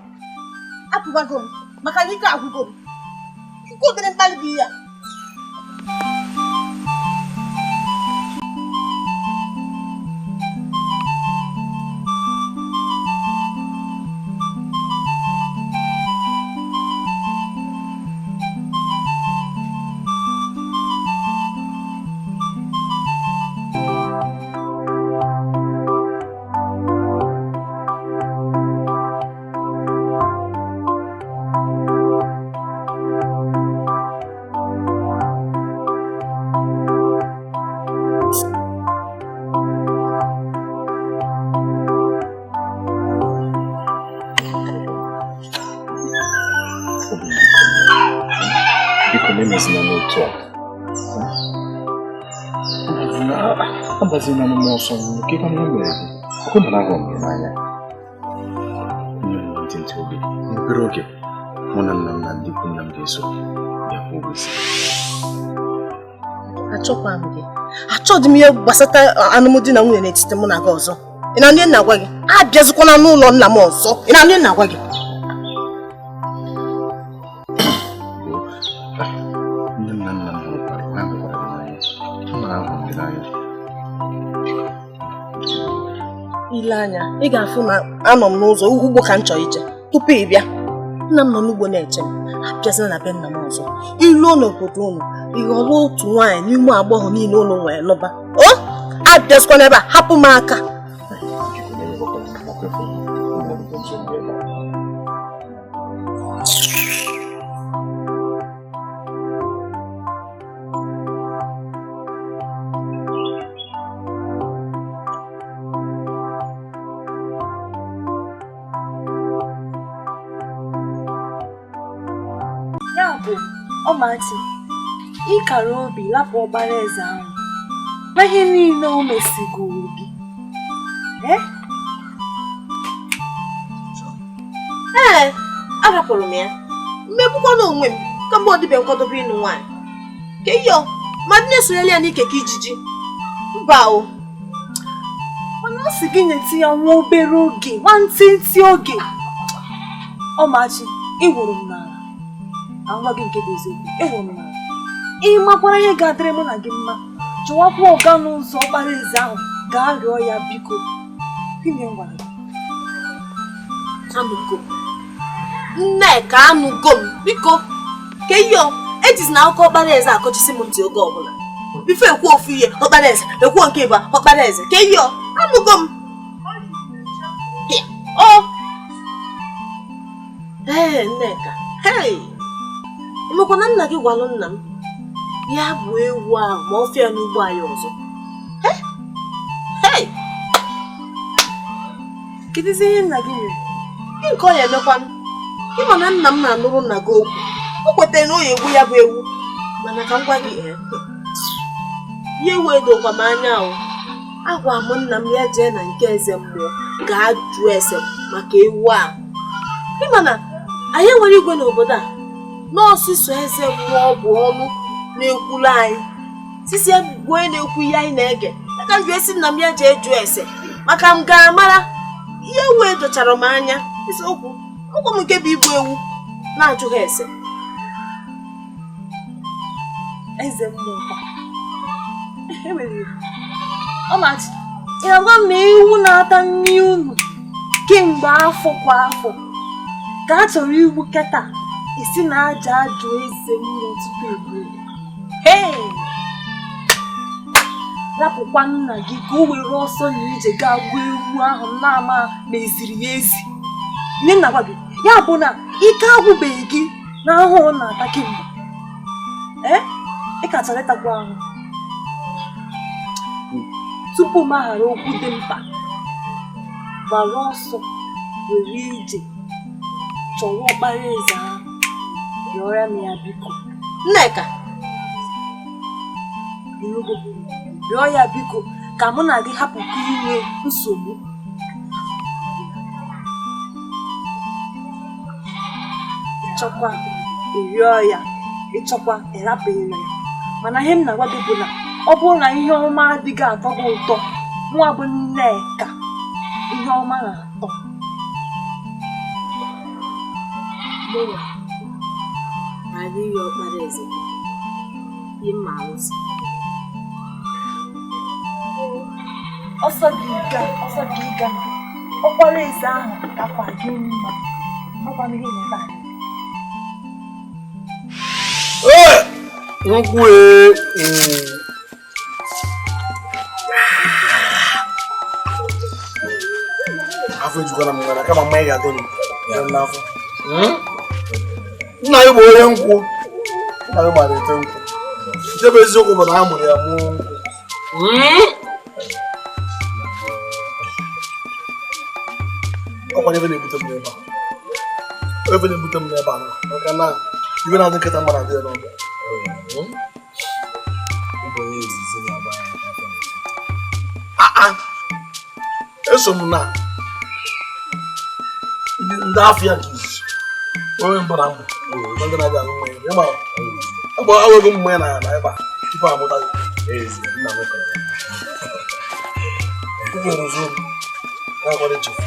Apụbago m maka na ike agwụgo m. Ike ụdịrị mkpali bụ ihe a. Abazina n'ụmụ ọsọ nke ka m mere gị. Ọkụ mara ahụ m n'anya. Ntị obi. N'obere oge, mụ na nna m na ndị ikwu nna m ga-eso bịa kwụọ ụgwọ isi. Achọkwa m gị. Achọdị m ihe gbasata alụmdi na nwunye n'etiti mụ na gị ọzọ. Ị na-anụ ihe na-agwa gị? Abịazikwana n'ụlọ nna m ọzọ. Ị na-anụ ihe na-agwa gị? Ndị nna nna m hụrụkwara na ahụkwara gị n'anya. Mara ahụ m gị n'anya. Ile anya, ị ga-afụ na anọ m n'ụzọ ugbo ka m chọrọ ije. Tupu ị bịa, nna m nọ n'ugbo na-eche m. Abịazina na be nna m ọzọ. Iluo n'obodo unu, ị ghọrọ otu nwaanyị n'ime agbọghọ niile unu nwere lụba. O, abịazikwana ebe a, hapụ m aka. Ọmachi, ịkara obi lapụ Oparaeze ahụ na ihe niile o mesigoro gị. Arapụrụ m ya. Mmegbukwana onwe m kamgbe ọ dịbe nkwadobe ịnụ nwaanyị. Ka iyo, mmadụ na-esonyere ya n'ike ka ijiji. Mba o. Mana ọ sị gị nyeti ya nwa obere oge, nwantịntị oge. Ọmachi, ị wụrụ m n'ala. Agwa gị nke bụ eziokwu, ịhụrụ m n'ala. Ị makwara ihe ga-adịrị mụ na gị mma. Chọwapụ ọga n'ụzọ Oparaeze ahụ gaa rịọ ya biko. Gịnị m gwara gị? Anụgo m. Nneka anụgo m. Biko, ka iyo, ejizi na akụkọ Oparaeze akọchisi m ntị oge ọbụla. Bifo ekwu ofu ihe, Oparaeze, ekwu nke ịba, Oparaeze. Ka iyo, anụgo m. Nneka. Emekwana nna gị gwalụ nna m ya bụ ewu ahụ ma ọ fịa n'ugbo anyị ọzọ. Kedụzi ihe nna gị mere? Nke ọ ya emekwanụ. Ịma na nna m na-anụrụ nna gị okwu. O kwetara na o ya egbu ya bụ ewu. Mana ka m gwa gị ya ewu edokwa m anya ahụ. Agwa m nna m ya jee na nke eze mmụọ gaa jụọ ese maka ewu ahụ. Ịma na anyị nwere igwe n'obodo a. Nọọsụ so eze mmụọ bụ ọnụ na-ekwulu anyị. Sisi bụ onye na-ekwu ihe anyị na-ege. Aka m esi nna m ya jee jụọ ese maka m ga-amara ihe ewu dochara m anya. Isiokwu ọgwụ m nke bụ ibu ewu na-ajụ ha ese. Eze mmụọ Ọmachi, ị na-agwa m na ewu na-ata nri unu kemgbe afọ kwa afọ ka a chọrọ igbu keta isi na aja ajụ eze mmụọ tupu egbu. Rapụkwa nna gị ka o were ọsọ na ije gaa gbuo ewu ahụ na-ama ma eziri ya ezi. Nne nna gwa gị ya bụ na ike agwụbeghị gị na ahụhụ na-ata kemgbe. Ị kacha letakwa ahụ. Tupu m aghara okwu dị mkpa, gbara ọsọ were ije chọwa Oparaeze ahụ rịọrọ m ya biko. Nneka, rịọ ya biko ka mụ na gị hapụkwa inwe nsogbu. Ịchọkwa ịrịọ ya, ịchọkwa ịrapụ ire ya. Mana ihe m na-agwa gị bụ na ọ bụrụ na ihe ọma adịghị atọ gị ụtọ, nwa bụ Nneka ihe ọma na-atọ. adịghị Oparaeze ihe mma arụsị. Ọsọ gị ịga Oparaeze ahụ kakwa gị mma. Ọkwa m ihe na-ebe anyị. Nkwụ afọ ejikwana m ngana kama mma ị ga-adị n'afọ. Nna gị bụ onye nkwụ, nna gị gbara ete nkwụ. Nke bụ eziokwu bụ na a mụrụ ya mụọ nkwụ. Ọkwa ebe na-ebute m n'ebe a. Ebe na-ebute m n'ebe a maka na ibe na-adị nkịta mma na-adị ya n'ọbụ. Eso m na ndị afịa nke izu onye mbụ na mbụ ndị na-abịa ahụ mmanya ịma agba awego mmanya na ebe a tupu amụta gị ụbere ozu m na-akwado echefu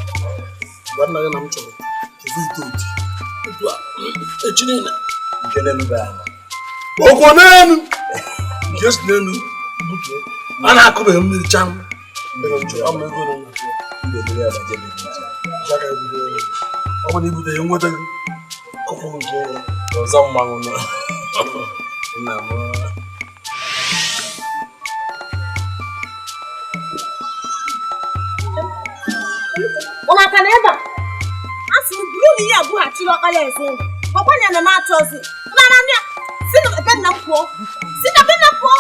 mgbe nna gị na m chọrọ efu ite oti echi niile nke n'elu ọkwọ n'elu nke si n'elu butuo a na-akụbeghị mmiri chan ọ bụ na ibute ya nweta gị ọkwụ nke ọzọ mmanwụ nna m Ụmụaka na ebe a sị bụrụ na ihe abụghachiri Oparaeze ọkwanya na na-achọ ozi nara ndị si na ebe nna m pụọ si na ebe nna m pụọ.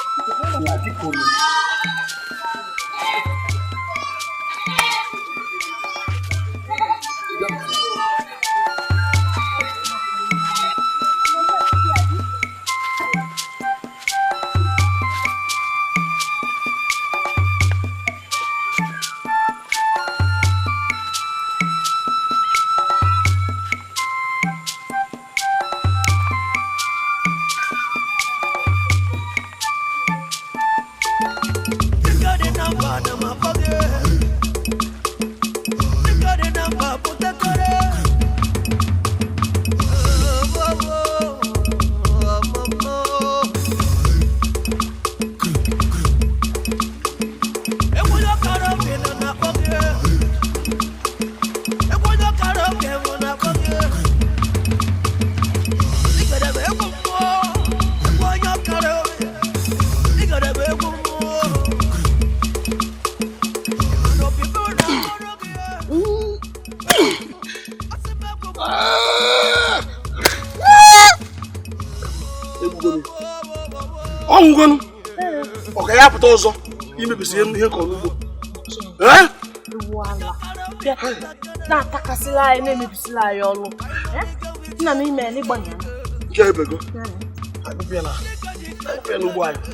ọnwụgonu ọ ga ya pụta ọzọ imebisi ihe ka ọlụgbo na-atakasịla anyị na-emebisila anyị ọlụ nna m ime n'ịgbanye nke ebego akpịpịa n'ugbo anyị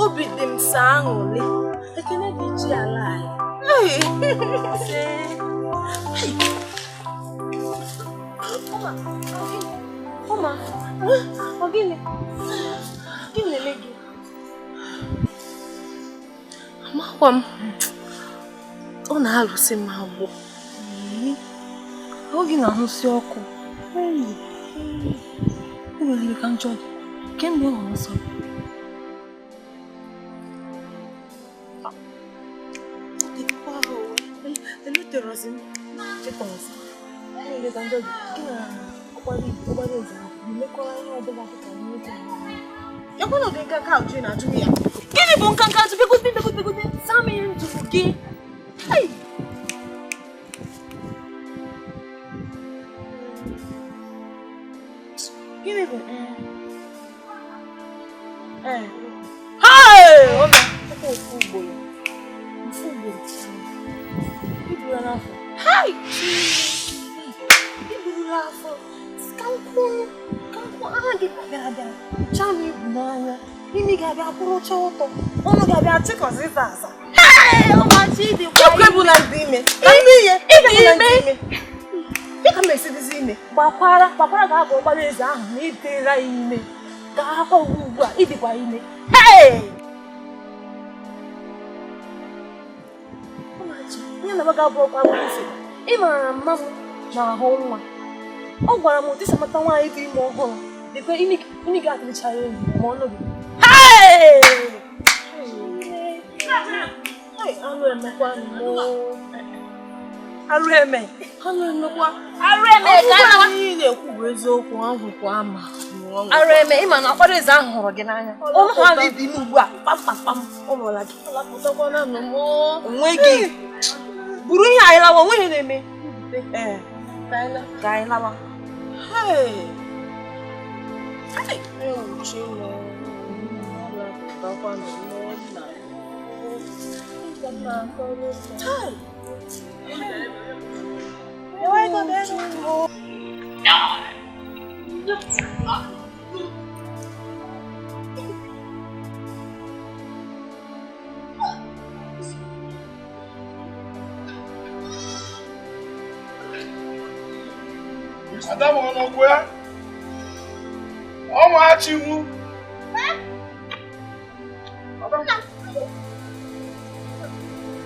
obi dị m sa aṅụrị ekene dị ji ala anyị gịnị na-eme gị? Okwam. Ọ na-alụsị m agbụ. Oge na-ahụsị ọkụ. Nwere ka njọ dị. Kemgbe ọ hụrụ nsọ. Eluterozi m. Chekọrọzi. Nwere ka njọ dị. Gị na Oparaeze ahụ. Mmekọrọ ihe ọbụla dịka nwoke. Ekwana dị nkanka ajụ na-ajụ ya. Gịnị bụ nkanka ajụ? Begote. Saa m ihe ntụrụ gị. Gịnị bụ ọma ofu ugboro iburu n'afọ iburu n'afọ kankụ aha gị ga-abịa chaa m ibu n'anya imi ga-abịa kwụrụ oche ụtọ ọnụ ga-abịa chịkọzi ịza aza ọmachi dịkwa ebula ndị ime dịka m esidizi ime gbakwara ga-agụ Oparaeze ahụ na idera ya ime ga-akwa ugbu a ịdịkwa ime ihe na ga-abụ Oparaeze ị mara na mma m na-ahụ nwa ọ gwara m otu isi amata nwaanyị dị ime ọhụrụ dịkwa imi ga-adịchara enyi ma ọnụ gị anụ emekwa arụ eme ka ihe na-ekwu bụ eziokwu ahụkwa ama arụ eme ịma na Oparaeze ahụ hụrụ gị n'anya ụmụ ha na-ebi ugbu a kpamkpam ụlọla gị onwe gị buru ihe anyị lawa onwe ihe na-eme ka anyị lawa Ada mo no kwa. O ma chi mu.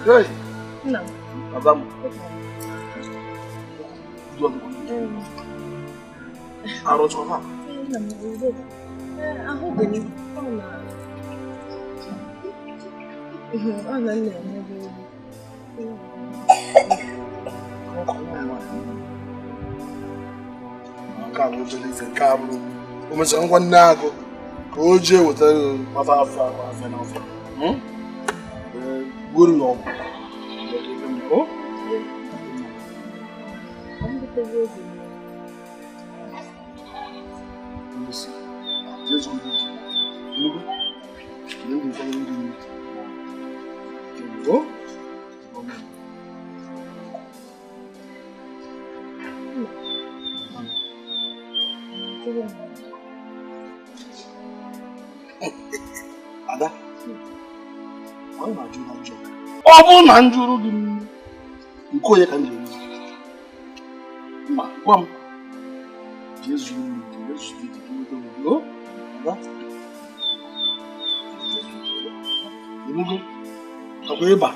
Hey. No. Adam. Aro cho ha. Ahụ gị ọ na-eme o mechara ngwa nne agụ ka o jee wetara mata afọ n'afọ gwuru n'ọgwụ Ada, ọ na-ajụ na njọ. Ọ bụrụ na njụrụ gị nke onye ka m ga-eme. Ma gwa m, jee zuru m ike, jee zuru ike, emugo, akwa ịba.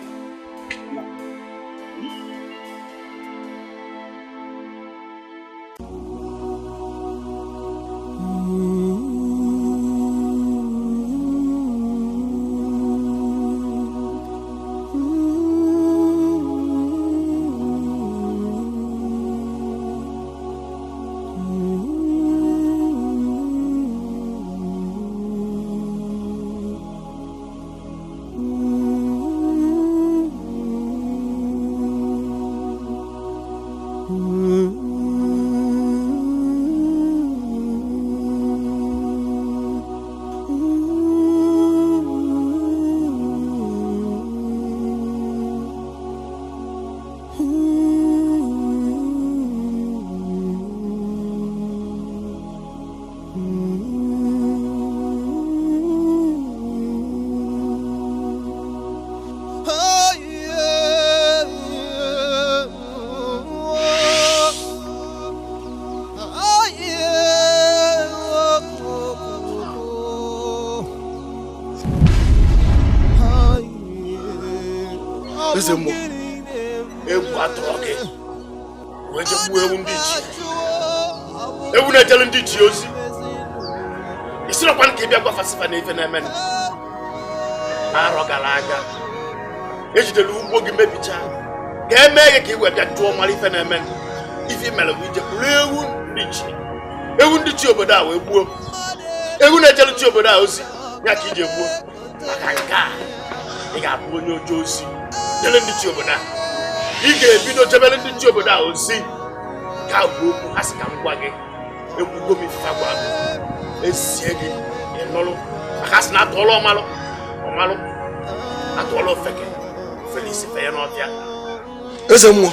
Eze mmụọ. Egwu atụrụ gị. Wee jegbuo ewu ndị ichie. Ewu na-ejele ndị ichie ozi. Isirokwa nke ịbịa gwa fasifa na ife na-eme. Arọ gara aga. Ejidere ugbo gị mebicha. Ga-eme gị ka i wee bịa jụọ mara ife na-eme. Ife mere bụ ije bụrụ ewu ndị ichie. Ewu ndị ichie obodo a wee gbuo. Ewu na-ejele chi obodo a ozi. Ya ka ije gbuo. Maka nke a, ị ga-abụ onye oje ozi. Jele ndị chi obodo a. Ị ga-ebido jebele ndị chi obodo a ozi. Ka bụ okwu ha sị ka m gwa gị. Ekwugo m ife agwa gị. Ezie gị ịnụrụ. Maka sị na atụọla ọmalụ. Ọmalụ. Atụọla ofeke. Ofele isi fe ya n'ọbịa. Eze mmụọ.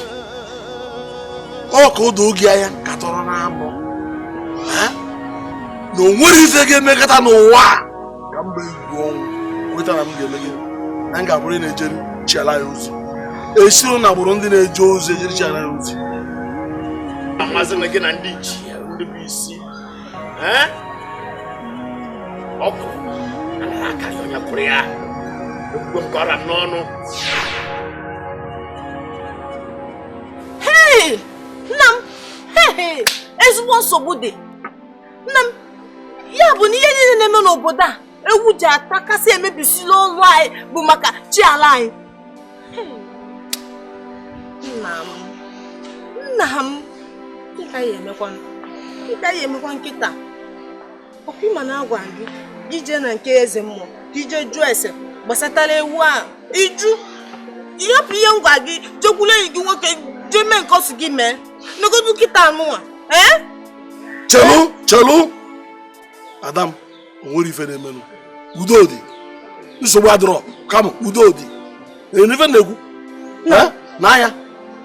Ọ ka ụda oge anya katọrọ n'abọ. Na o nwere ife ga-emekọta n'ụwa a. Ka mgbe igwe ọnwụ kweta na m ga-eme gị. Na m ga-abụrụ na-ejeri chi ala ya ozi. Esiro na agbụrụ ndị na-eje ozi ejeri chi ala ya ozi. Amazina gị na ndị ichie ndị bụ isi. Ọkụ na akarị onye kwụrụ ya. Ekwukwe m kọrọ m n'ọnụ. Hey! Nna m! Hey! Ezigbo nsogbu dị. Nna m, ya bụ na ihe niile na-eme n'obodo a ewu ji atakasị emebisila ụlọ anyị bụ maka chi ala anyị. Nna m, ị gaghị emekwa nkịta. Ọkụ ịma na agwa gị ije na nke eze mmụọ ije jụọ ese gbasatara ewu a iju ịhapụ ihe ngwa gị jekwuru enyi gị nwoke jee mee nke ọsụ gị mee n'ogodu nkịta anụnwa. Chelu Adam, o nwere ife na-emenụ. Udo dị. Nsogbu adịrọ kama udo dị. Ife na-ekwu n'anya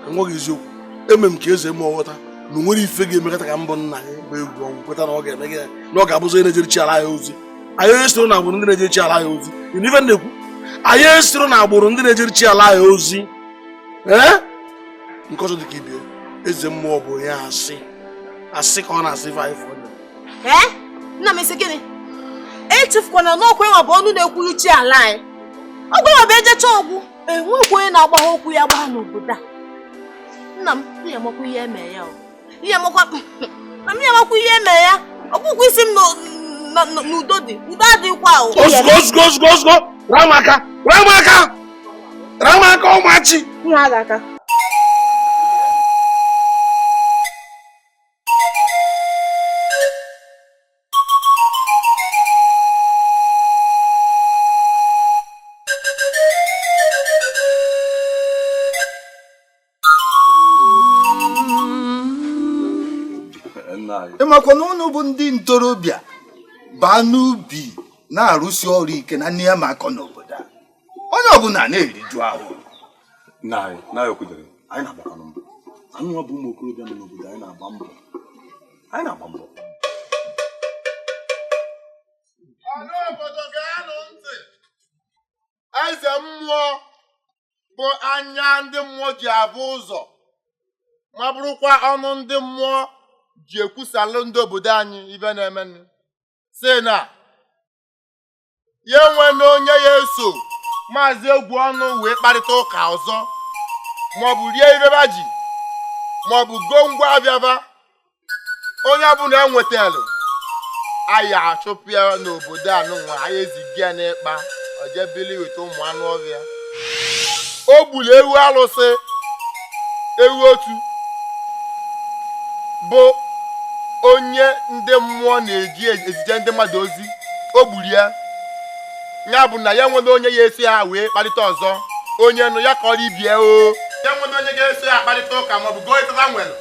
ka nwa gị eziokwu. Eme m ka eze mmụọ ghọta na o nwere ife ga-emekọta ka mbọ nna gị bụ egwu ọnwụ kweta na ọ ga-eme gị na ọ ga-abụzi onye na-ejeri chi ala ya ozi. Anyị esoro na agbụrụ ndị na-ejeri chi ala ya ozi. Ife na-ekwu anyị esoro na agbụrụ ndị na-ejeri chi ala ya ozi. Nke ọzọ dị ka ibie eze mmụọ bụ onye asị ka ọ na-asị ife anyị fọdụ. Nna m isi gịnị? Echefukwana n'ọkwa ịnwa bụ ọnụ na-ekwuru chi ala anyị. Ọ gwara bụ ejecha ọgwụ enwekwa onye na-agbagha okwu ya gbagha n'obodo a. Nna m, ihe amakwa ihe eme ya. Ihe amakwa ihe eme ya. Ọ bụkwa isi m n'udo dị. Udo adịghịkwa ahụ. Ozgo Ramaka ọmachi. Ihe a ga-aka. Ịmakwa na ụnụ bụ ndị ntorobịa baa n'ubi na-arụsi ọrụ ike na nne ya ma akọ n'obodo a. Onye ọbụla na-eriju ahụ. Na ekwudere anyị na-agbakọ mbọ. Anyị ọ bụ ụmụ okorobịa nọ n'obodo anyị na-agba mbọ. Ọnụ obodo ga-anụ ntị. Eze mmụọ bụ anya ndị mmụọ ji abụ ụzọ ma bụrụkwa ọnụ ndị mmụọ ji ekwusalụ ndị obodo anyị ibe na-eme sị na ya enwe na onye ya eso maazị egwu ọnụ wee kparịta ụka ọzọ maọbụ rie ireba ji maọbụ go ngwa abịaba onye ọbụla enwetalụ anyị achụpụ ya n'obodo anụnwa anyị eziga ya n'ịkpa ojebili weta ụmụ anụ ọhịa. O gburu ewu alụsị ewu otu bụ onye ndị mmụọ na-eji ezije ndị mmadụ ozi. O gburu ya bụ na ya nwere onye ya esi ha wee kparịta ọzọ onye nụ ya ka ọrụ ibie ya nwere onye ga-esi ha kparịta ụka maọbụ goo ịtata nwere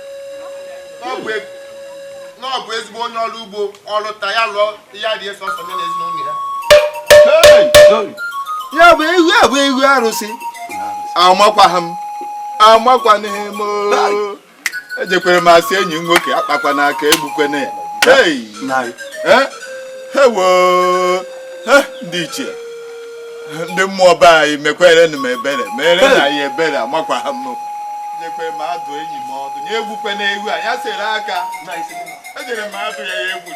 n'ọbụ ezigbo onye ọrụ ugbo ọlụta ya lụọ ya dị eso ọsọ ya na ezinụlọ ya. Ya bụ ewu arụsị. Amakwanịghị m. Ejekwere m asị enyi m nwoke akpakwa n'aka egbukwana ya. Ndị ichie ndị mmụọ be anyị mekwere m ebere mere na ya ebere amakwa m. Ejekwere m adụ enyi m ọdụ na egbukwe na ewu anya sere aka. Ejere m adụ ya egwu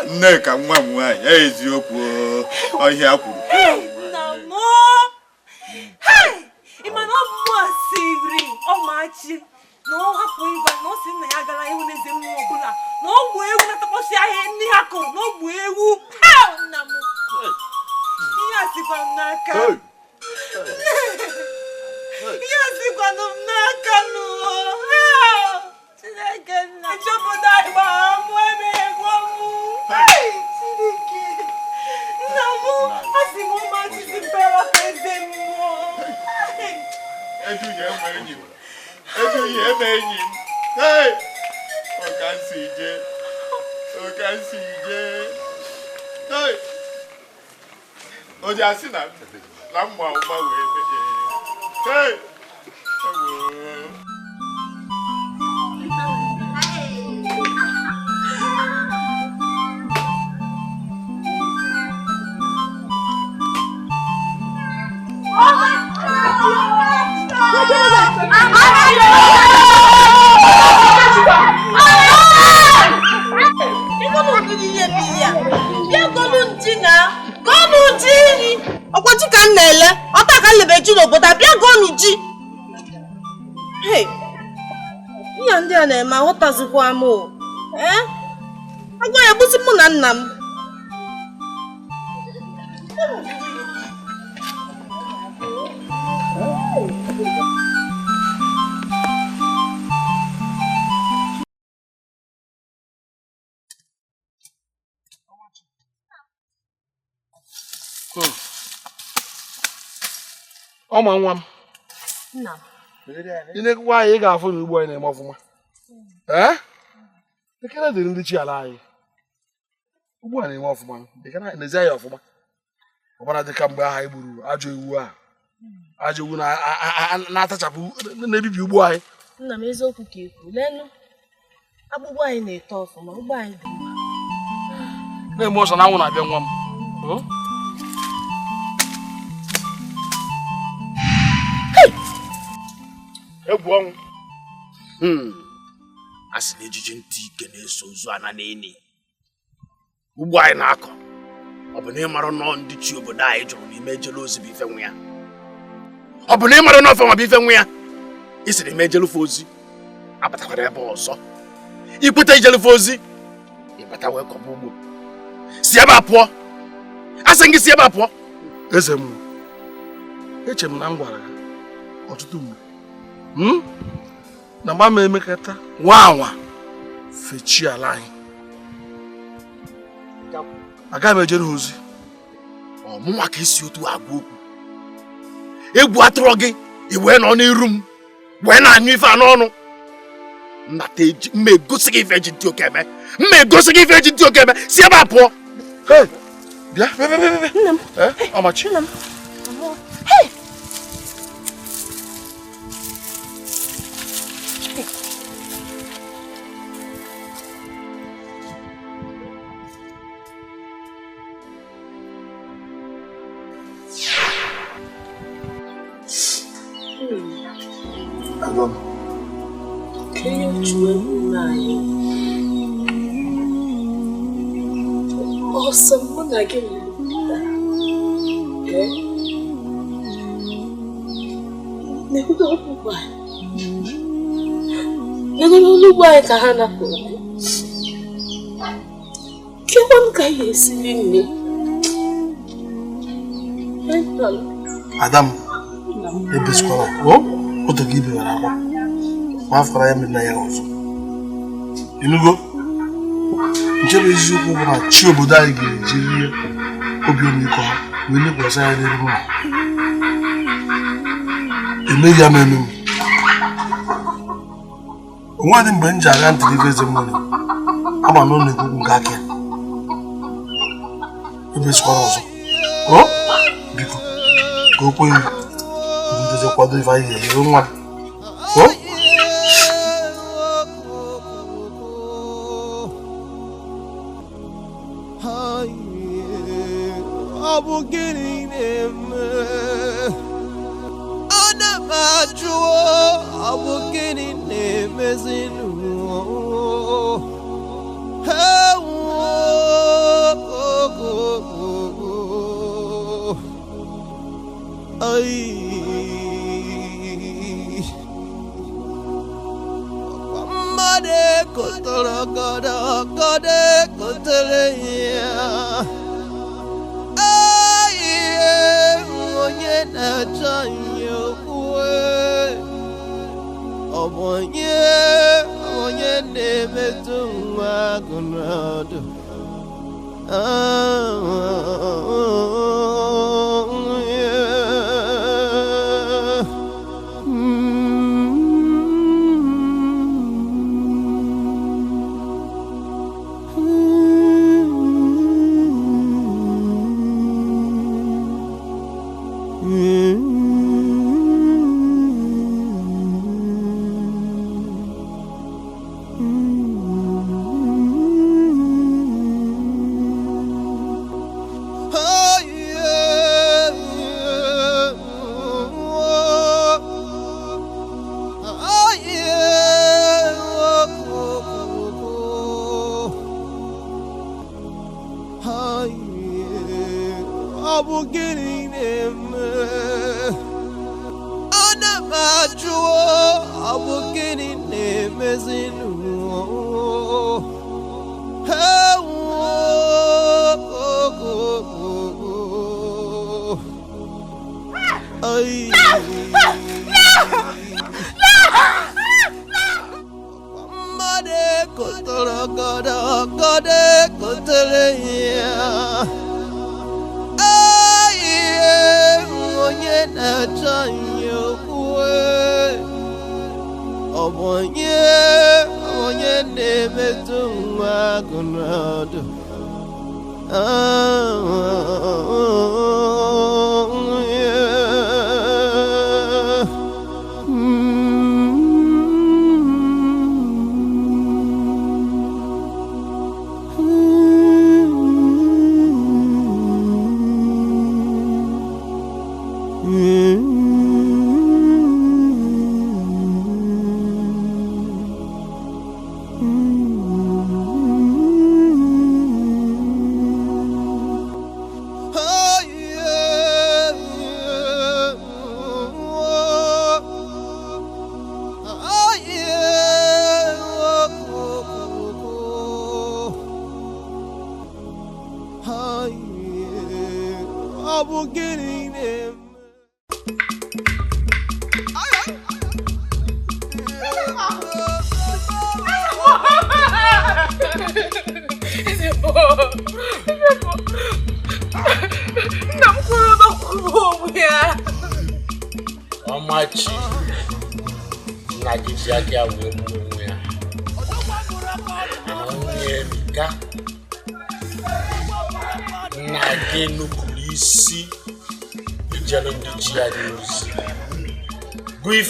Nneka nwa m nwaanyị eziokwu ọhịa kwuru. Imana ọmụmụ asịrị ọmachi na ọ hapụ ịgwa na ọ sị na ya agara ihu n'eze mmụọ ọbụla na ọ gbụ egwu na-atapọsị ahịa ndị ha kụrụ na ọ gbụ egwu nna m ihe asịkwa m n'aka ihe asịkwa m n'aka Chineke nna nchọpụta ịgbara mụ ebe egwu ọmụ Chineke nna m asị m ụmụachịzi mpere ọka eze mmụọ Eduye eme enyi m. Hey! Okansije. Hey! Oji asị na mma ụma wee mee. Hey! Ọkwachi ka m na-ele ọta ka nlebe ji n'obodo abịa gọnụ ji. Hey, ihe ndị a na-eme aghọtazikwa m o. Agwa ya bụzi mụ na nna m. Ọma nwa m. Nna. Ị na-ekwu anyị ị ga-afụ na ugbo anyị na-eme ọfụma. Ekele dịrị ndị chi ala anyị. Ugbo a na-eme ọfụma. Ekele na-ezi anyị ọfụma. Ọbara dịka mgbe aha egburu ajọ iwu a. Ajọ iwu na-atachapụ na-ebibi ugbo anyị. Nna m eziokwu ka ekwu. Leenụ. Agbụgbọ anyị na-eto ọfụma. Ugbo anyị dị mma. Na-eme ọsọ na anwụ na-abịa nwa m. Egwu ọnwụ a sị na ejiji ntị ike na-eso ozu ana n'eni ugbo anyị na-akọ ọ bụ na ịmara nọọ ndị chi obodo anyị jụrụ n'ime ejele ozi bụ ife nwa ya ọ bụ na ịmara n'ofe nwa bụ ife nwa ya isi n'ime ejelufe ozi abatakwara ebe ọzọ ikweta ijelufe ozi ịbata wee kọba ugbo si ebe a pụọ asị gị si ebe a pụọ Eze m eche m na m gwara ya ọtụtụ mgbe na mgba m emekata nwa anwa fechi ala anyị agaghị m ejere ha ozi ọmụnwa ka esi otu agwa okwu egwu atụrụ gị i wee nọ n'iru m wee na-anyụ ife a n'ọnụ nnata mma egosi gị ife eji ntị Okeme mma egosi gị ife eji ntị Okeme si ebe a pụọ bịa ọmachi Awesome, what I give you? Never know why. Never know why I can't afford it. Come on, guys, me. Adam, ebe skwara. Oto gị ibe wara akwa. Ma afọrọ ya mmiri na ya ọzọ. Inugo? Nchebe eziokwu bụ na chi obodo anyị ga-eji ihe obi ọmịiko ha wee lekwasị ya n'elu ụlọ. Emeghị ya m eme m. Onwe dị mgbe m ji agha ntị n'ife eze mmiri ama na ọ na-ekwu nke aka ya. Ebe skwara ọzọ. Biko, ka o kwenye ndezi kwado ife anyị ga-enyere nwa m.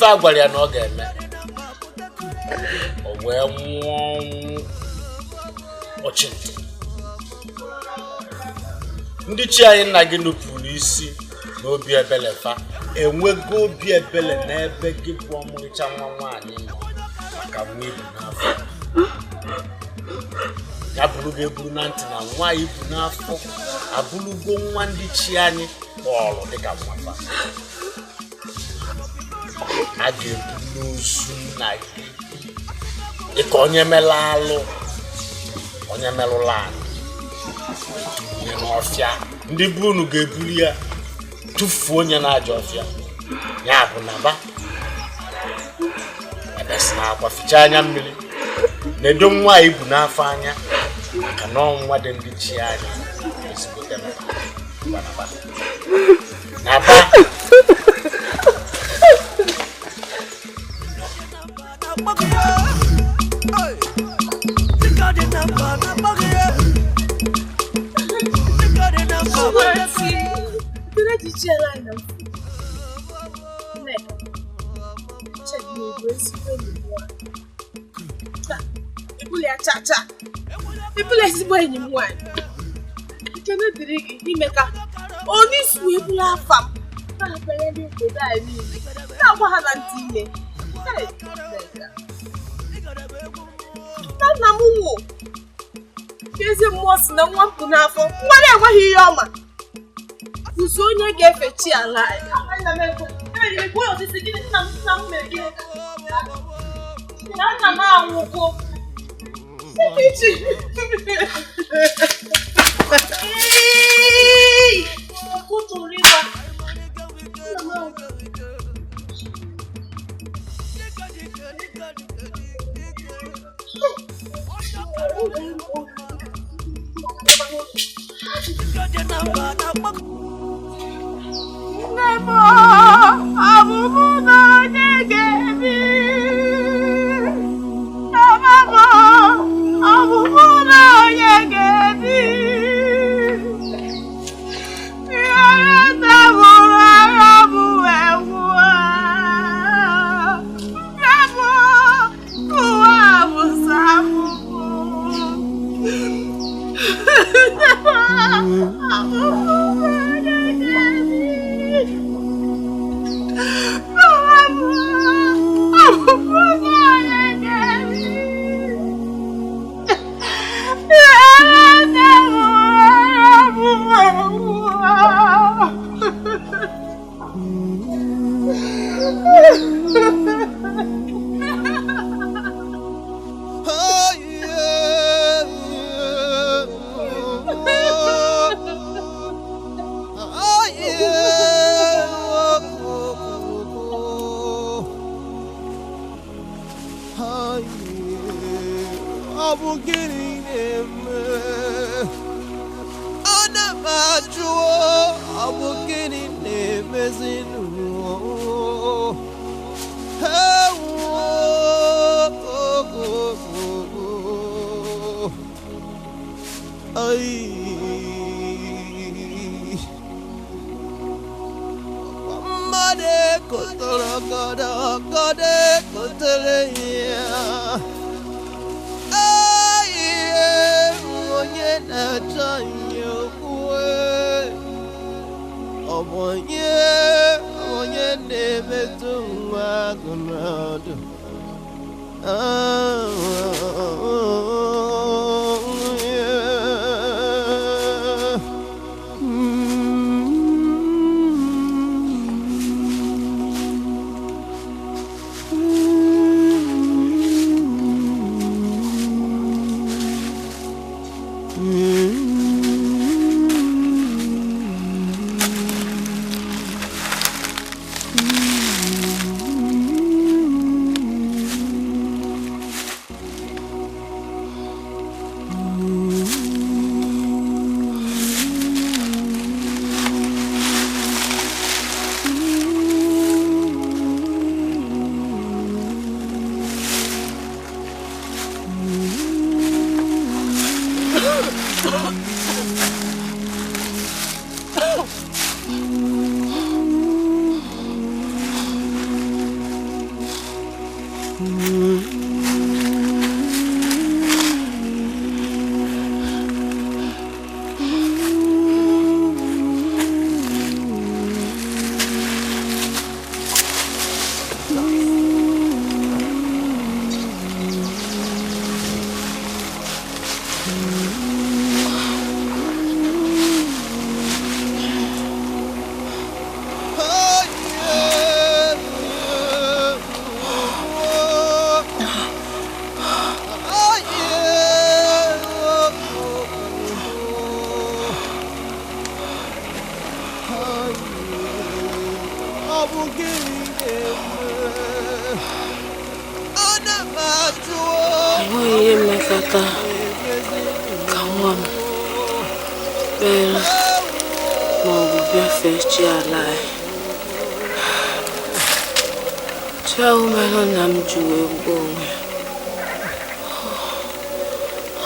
Ife agwara ya na ọ ga-eme o wee nwụọ ọchịntị ndị chi anyị nna gị nupụ n'isi n'obi ebele fa enwego obi ebele n'ebe gị bụ ọmụrịcha nwa nwaanyị nọ maka nwa ibu n'afọ ya bụrụgo eburu na ntị na nwaanyị ibu n'afọ abụrụgo nwa ndị chi anyị kpọrọ dịka nwafa a ga-ebu n'ozu nna gị dịka onye melụ onye merụla anyị onye n'ọfịa ndị bụ unu ga-ebuli ya tụfuo onye na-aja ọfịa ya bụ na ba ebesi na akwa ficha anya mmiri na-edo nwa ibu n'afọ anya maka na ọnwa dị ndị chi anyị ezigbote na ba People ezigbo enyi m nwanyị Ekene dịrị gị ime ka onye isi ebula afa m na-abanye ndị obodo anyị niile na-agwa ha na ntị ime nna m nwụ ezi mmụọ si na nwa mpụ n'afọ nwa na-enweghị ihe ọma ụzọ onye ga-efe chi ala nna m anwụgo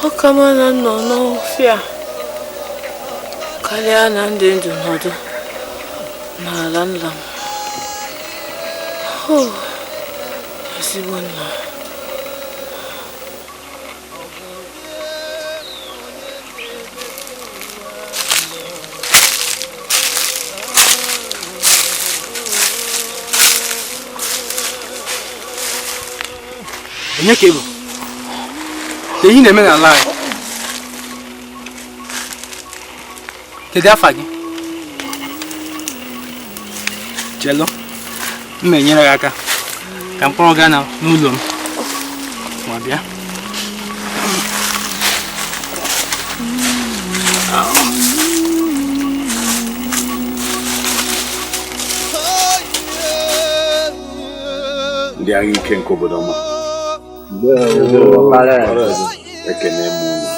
Okam na no fear. Kalya na ndị ndụ nọdụ n'ala nla m. Ezigbo nna. Onye ka ị bụ? Ihe na-eme n'ala anyị? Kedu afa gị? Chelo, m na-enyere gị aka ka m kpọrọ gaa n'ụlọ m ma bịa. Ndị agha ike nke obodo ọma, ekene m unu.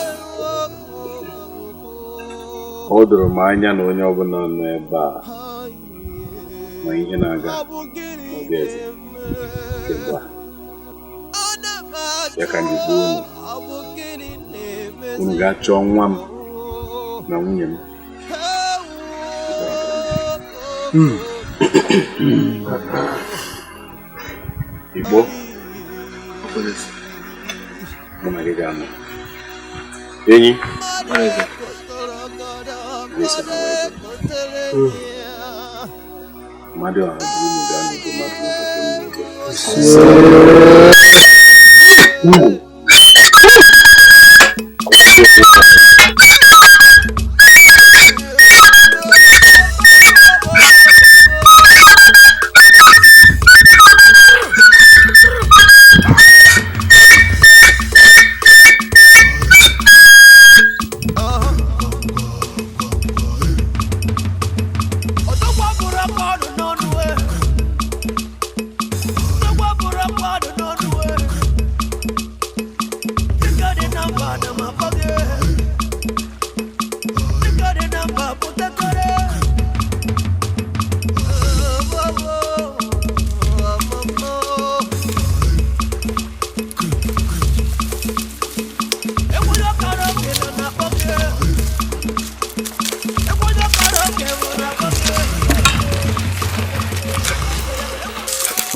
O doro m anya na onye ọbụla nọ ebe a ma ihe na-aga n'obi eze kemgbe a. Ya ka ndị gbuo unu ga-achọ nwa m na nwunye m. Igbo mụ na gị ga-anọ enyi mmadụ ọha bụ unu ga-anọgo mmadụ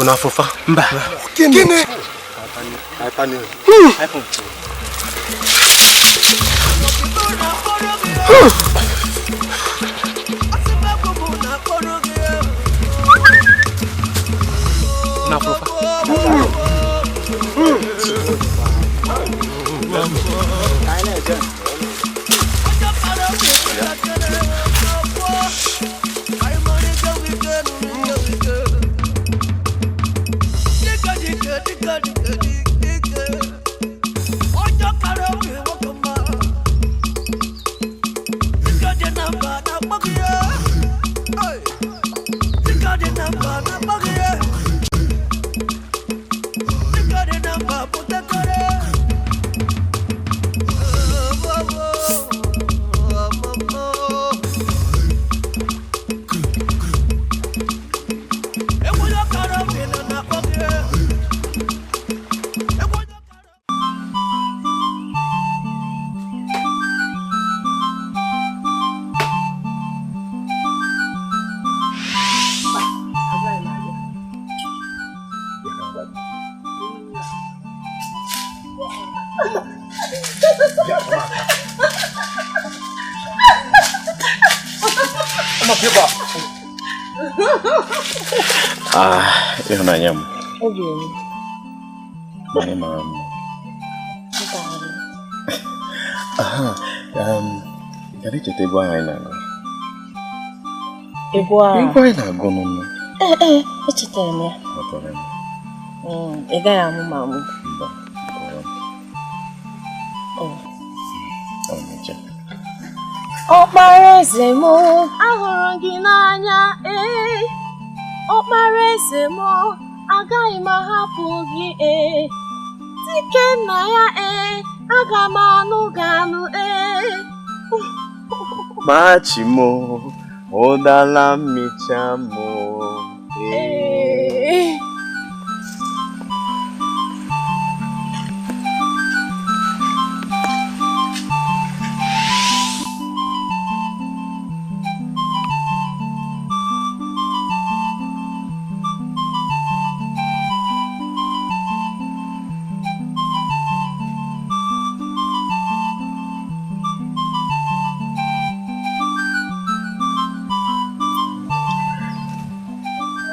Unafofa? Mba. Gini? Ịhụnanya m. Obi m. Mama mara mma. Gara icheta ebe anyị na-agụ. Ebe anyị na-agụ n'ụlọ. Echetara m ya. Ị gaghị amụ ma amụ. Mba. Oparaeze m, ahụrụ gị n'anya, Oparaeze m, agaghị m ahapụ gị, Dikeh nna ya, aga m anụ gị anụ, Machi m, ụdala mmicha m,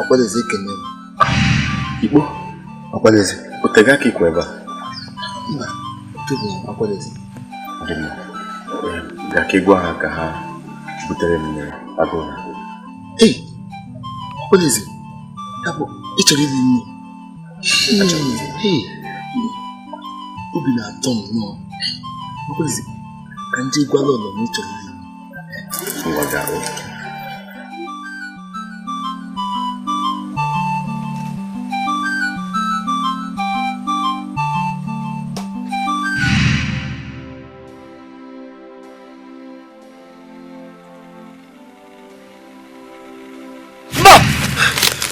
Oparaeze Ikene. Igbo? Oparaeze. Otega ka ikwe ebe a? Mba, otu bụ Oparaeze. Ga ka ịgwa ha ka ha Hey, what is it? It's really me. Hey, Obi na Tom, no. What is it? Can't you go along with me?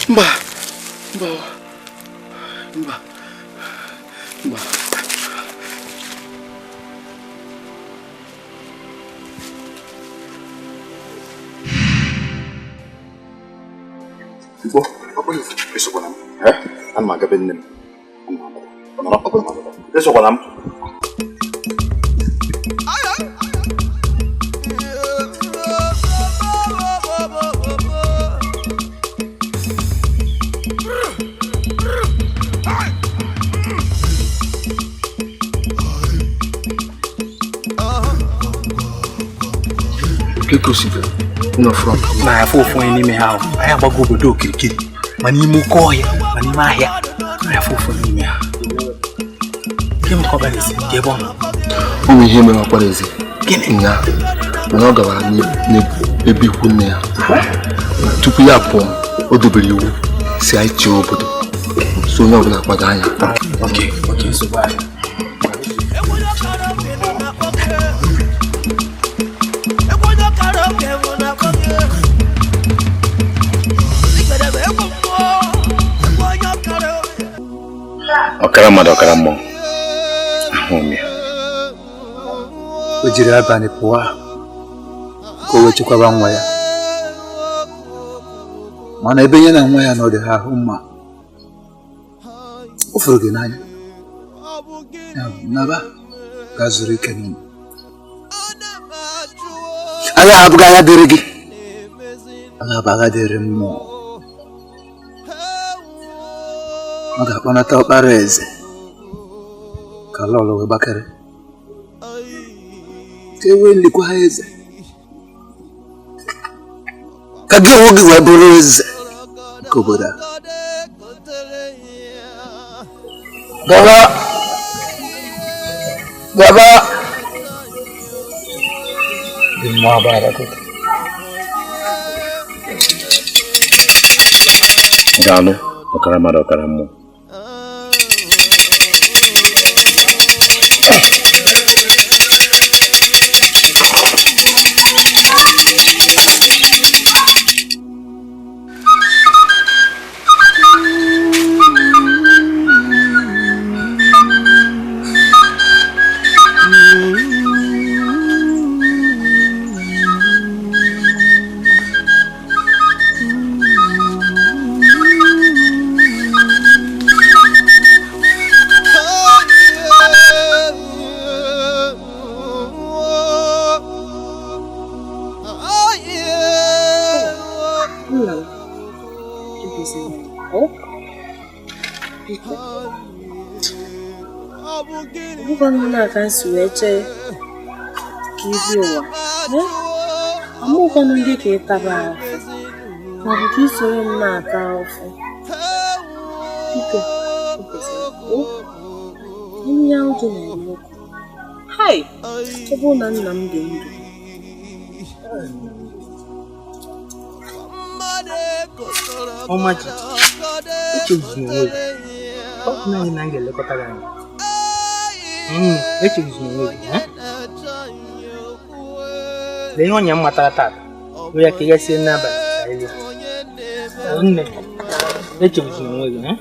Mba. Apa ni? Besok malam. An maga benem. Besok malam. No front. Na ya fufu ni me hawo. Aya gbago obodo Okereke. Mani mu ko ya, mani ma ahia. Aya fufu ni me hawo. Kim ko ba desi, ke bon. O mi heme Oparaeze. Gini nya. Na ogawara ni ebikwu nne ya. Tupu ya pụọ, o dobere iwu si anyị chie obodo. So onye ọbụla kwado anya. Okay, so bye. Okara mmadụ ọkara mmụọ ahụ ya o jiri abalị pụọ ka o wee chekwaba nwa ya mana ebe nye na nwa ya nọ dị ha ahụ mma o furu gị n'anya naba ga zuru ike n'ime agha abụghị agha dịrị gị agha bụ agha dịrị mmụọ ọ ga-akpọnata Oparaeze ka lọlọ wee gbakere ka e wee likwa ha eze ka gị onwe gị wee bụrụ eze nke obodo a gaba dị mmụọ agbara kụkụ daalụ ọkara mmadụ ọkara mmụọ Fancy weche kizi ụwa amụkwanụ ndị ka ịtaba ma bụ ka isoro m na-ata ọfụ biko ihe ya ụjọ na-eme okwu hai ebe na nna m dị ndụ ọmaji echezuna onwe gị ọ bụ naanị na m ga-elekọta gị anya echezuna onwe gị lee ihe ọnya m matara tata bụ ya ka ị gasie n'abalị nne echezuna onwe gị nna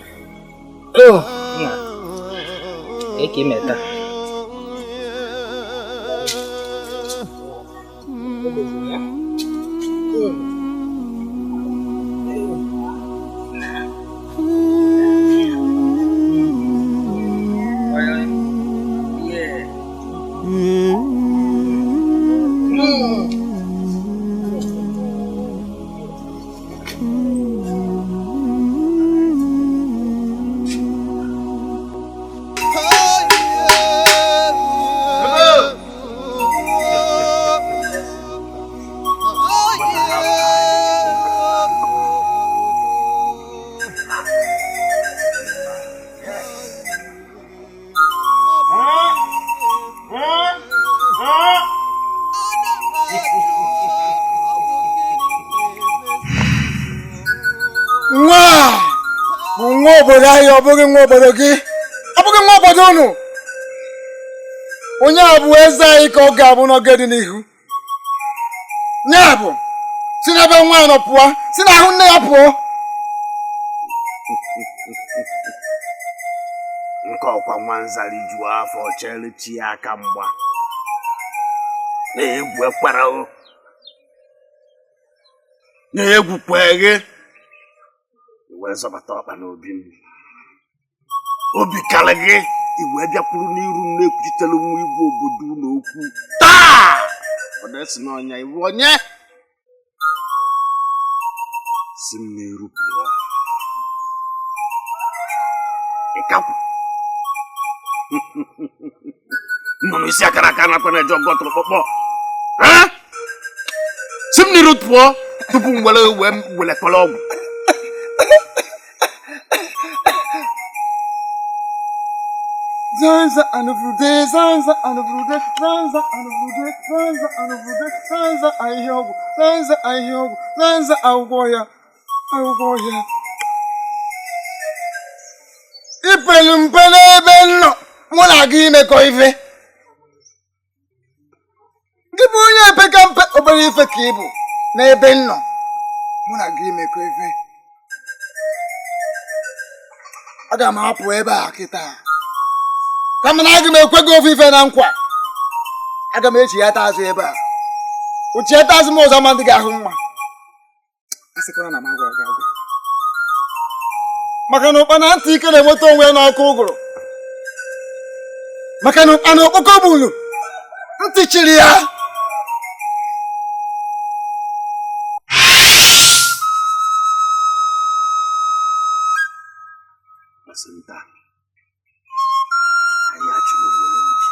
ka ị meta obodo anyị ọ bụghị nwa obodo gị ọ bụghị nwa obodo unu onye a bụ eze anyị ka ọ ga-abụ n'oge dị n'ihu ya bụ si n'ebe nwaanyị nọ pụọ si n'ahụ nne ya pụọ nke ọkwa nwanzari juo afọ chere chi ya aka mgba na-egwu ekpara o na-egwukwa gị iwe zọbata ọkpa n'obi m obi kala gị iwe bịakwuru n'iru m na-ekwuchitere nwa igwe obodo n'okwu taa ọ na-esi n'ọnya iwu onye si m n'iru pụọ ịkapụ nnụnụ isi akara aka nakwa na-eje ọgọ tụrụkpọkpọ si m n'iru pụọ tupu m weletọrọ ọgwụ Zanza anuvrude, zanza anuvrude, zanza anuvrude, zanza anuvrude, zanza ahịọgwụ, zanza ahịọgwụ, zanza agwọ ya. Ipelu mpe n'ebe nnọ mụ na gị imekọ ife. Gị bụ onye epeka mpe obere ife ka ị bụ n'ebe nnọ mụ na gị imekọ ife. Aga m apụ ebe a kịta. Kama na aga m ekwe gị ofufe na nkwa. Aga m echi ya azụ ebe a. Uchieta azụ m ụzọ ma ndị ga-ahụ mma. Asịkwara na m agwa agwa. Maka na ụkpana ntị ike na-enweta onwe ya n'ọkụ ụgụrụ. Maka na ụkpana okpoko gburu ntị chiri ya. Masịnta anyị achụrụ nwere nji.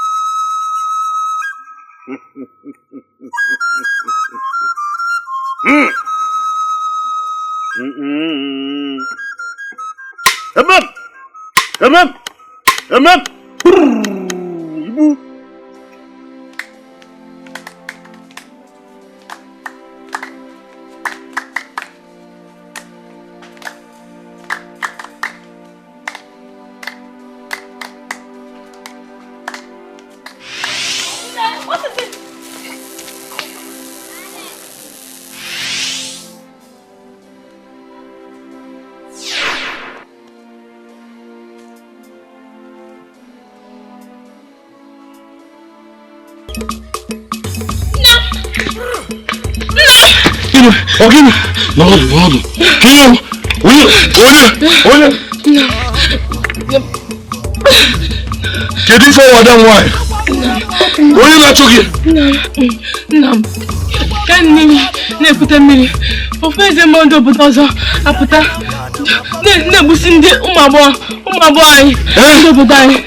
Emem! Ibu! Ogee, n'ọdụ. Onye. Kedu ife ọwada nwanyị? Onye na-achụ gị? Nna m, ka nne na-ekute mmiri, ofu eze mmadụ obodo ọzọ apụta na-egbusi ndị ụmụ agbọghọ anyị, ndị obodo anyị.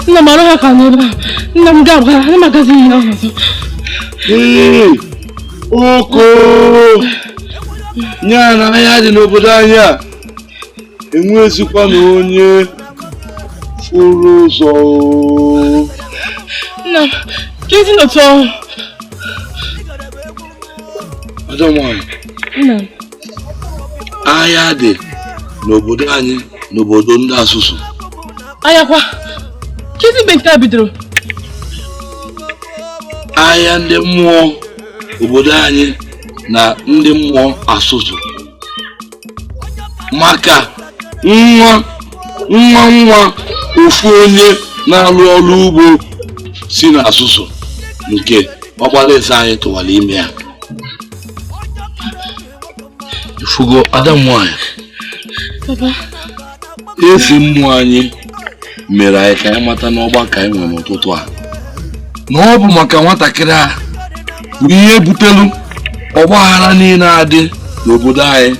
Nna m arụ ha ka n'ebe a, nna m ga-agwa ha magazi ihe ahụ ọzọ. Oko nya na anya dị n'obodo anyị a enwezikwa na onye furu ụzọ. Nna m, kezi n'otu ọhụụ. Adamwanyị, nna m, ahịa dị n'obodo anyị n'obodo ndị asụsụ. Ayakwa, kezi mgbe nke a bidoro? Ahịa ndị mmụọ obodo anyị na ndị mmụọ asụsụ maka nwa ofu onye na-arụ ọrụ ugbo si n'asụsụ nke Oparaeze anyị tụwara ime ya. Ifugo Adamwanyị, ezi mmụọ anyị mere anyị ka anyị mata n'ọgbakọ anyị nwere n'ụtụtụ a na ọ bụ maka nwatakịrị a bụ ihe butelu ọgbaghara niile adị n'obodo anyị.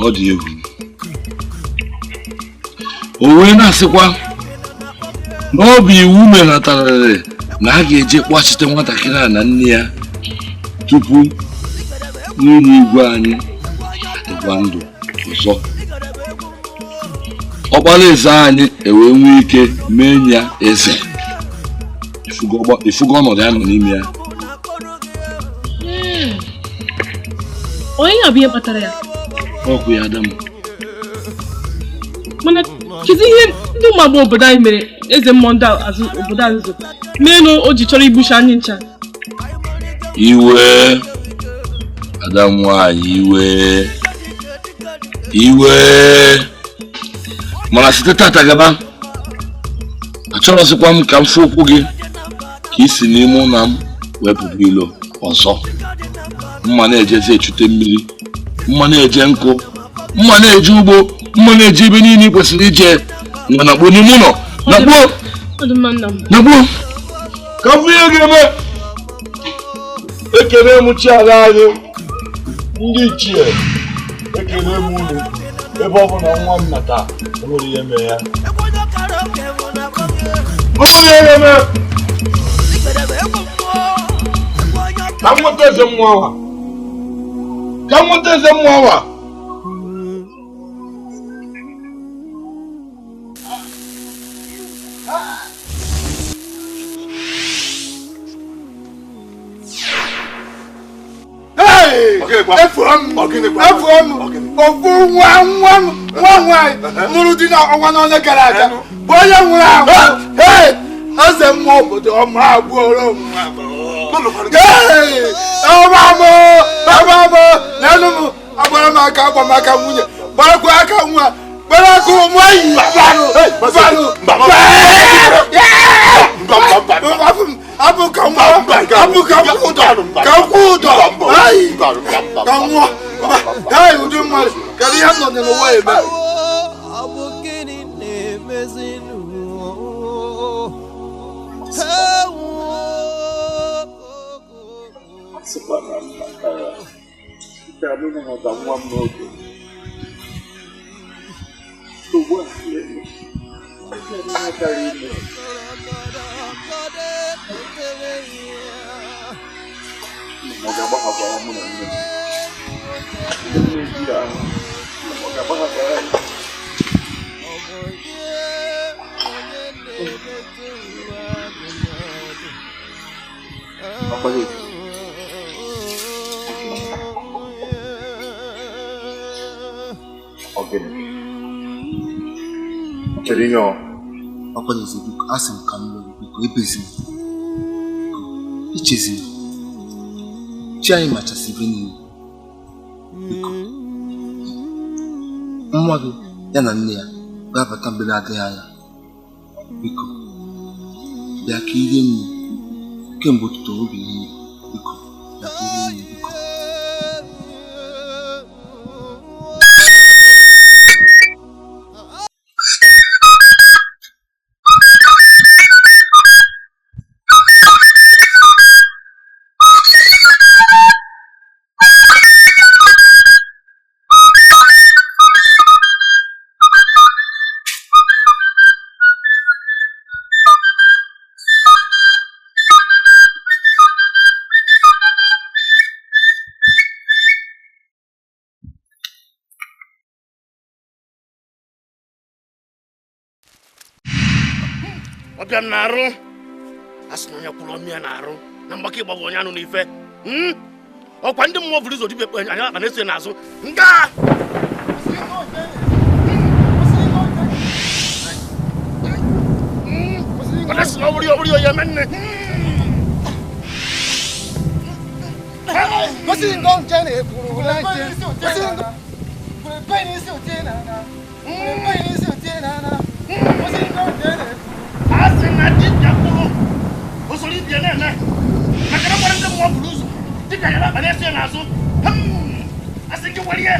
Ọ dị egwu. O wee na-asịkwa na ọ bụ iwu menatarịrị na a ga-eje kpọchite nwatakịrị a na nne ya tupu n'ụlọ igwe anyị adịkwa ndụ ọzọ. Oparaeze anyị ewee nwee ike mee ya eze. Ifugo ọnọdụ ya nọ n'ime ya. onye ya bụ ihe kpatara ya? Ọkụ ya Adam. Mana kedu ihe ndị ụmụ agbọghọ obodo anyị mere eze mmụọ ndị azụ obodo azụ meenụ o ji chọrọ igbuchi anyị ncha? Iwe Adam nwanyị iwe mana site tata gaba achọrọsịkwa m ka m fụ okwu gị ka isi n'ime ụlọ m wepụ ilo ọzọ. Mma na-ejezi echute mmiri, mma na-eje nkụ, mma na-eje ugbo, mma na-eje ebe niile ị kwesịrị ije na gbuo n'ime ụlọ na gbuo ka m ihe ga-eme. Ekele m chi ala anyị ndị ichie, ekele m unu ebe ọ bụ na nwa m nata enwere ihe mee ya. Ka m nweta eze mmụọ awa. Ofu nwa nwụrụ di na ọnwa n'onye gara aga bụ onye nwụrụ anwụ. Eze mmụọ obodo ọma abụọrọ n'elu m agbara m aka agbamaka nwunye gbarakwa aka nwa gbara aka ụmụ enyi abụ ka ụdọ ka nwụọ ụdị mmadụ kedu ihe nọ n'ụwa eme. Oparaeze biko asị m ka m lụrụ biko ebezi ichezi chi anyị machasị ebe niile biko nwa gị ya na nne ya ga-abata mgbe na-adịghị anya biko bịa ka irie nri kemgbe ụtụtụ obi niile biko bịa ka irie nri biko. Ọbịa na-arụ asị na onye kwụrụ ọmịa na-arụ na mgbakọ ịgbagbo onye anụ n'ife ọkwa ndị mmụọ bụrụ ụzọ dibịa kpe anyị akpa na-eso n'azụ nga ọ sị na ọ bụrụ onye menne asị na dibịa kwụrụ usoro ibie na-eme maka na gbara ndị mmụọ bụrụ ụzọ dịka ya na-akpa na-eso n'azụ asị gị welie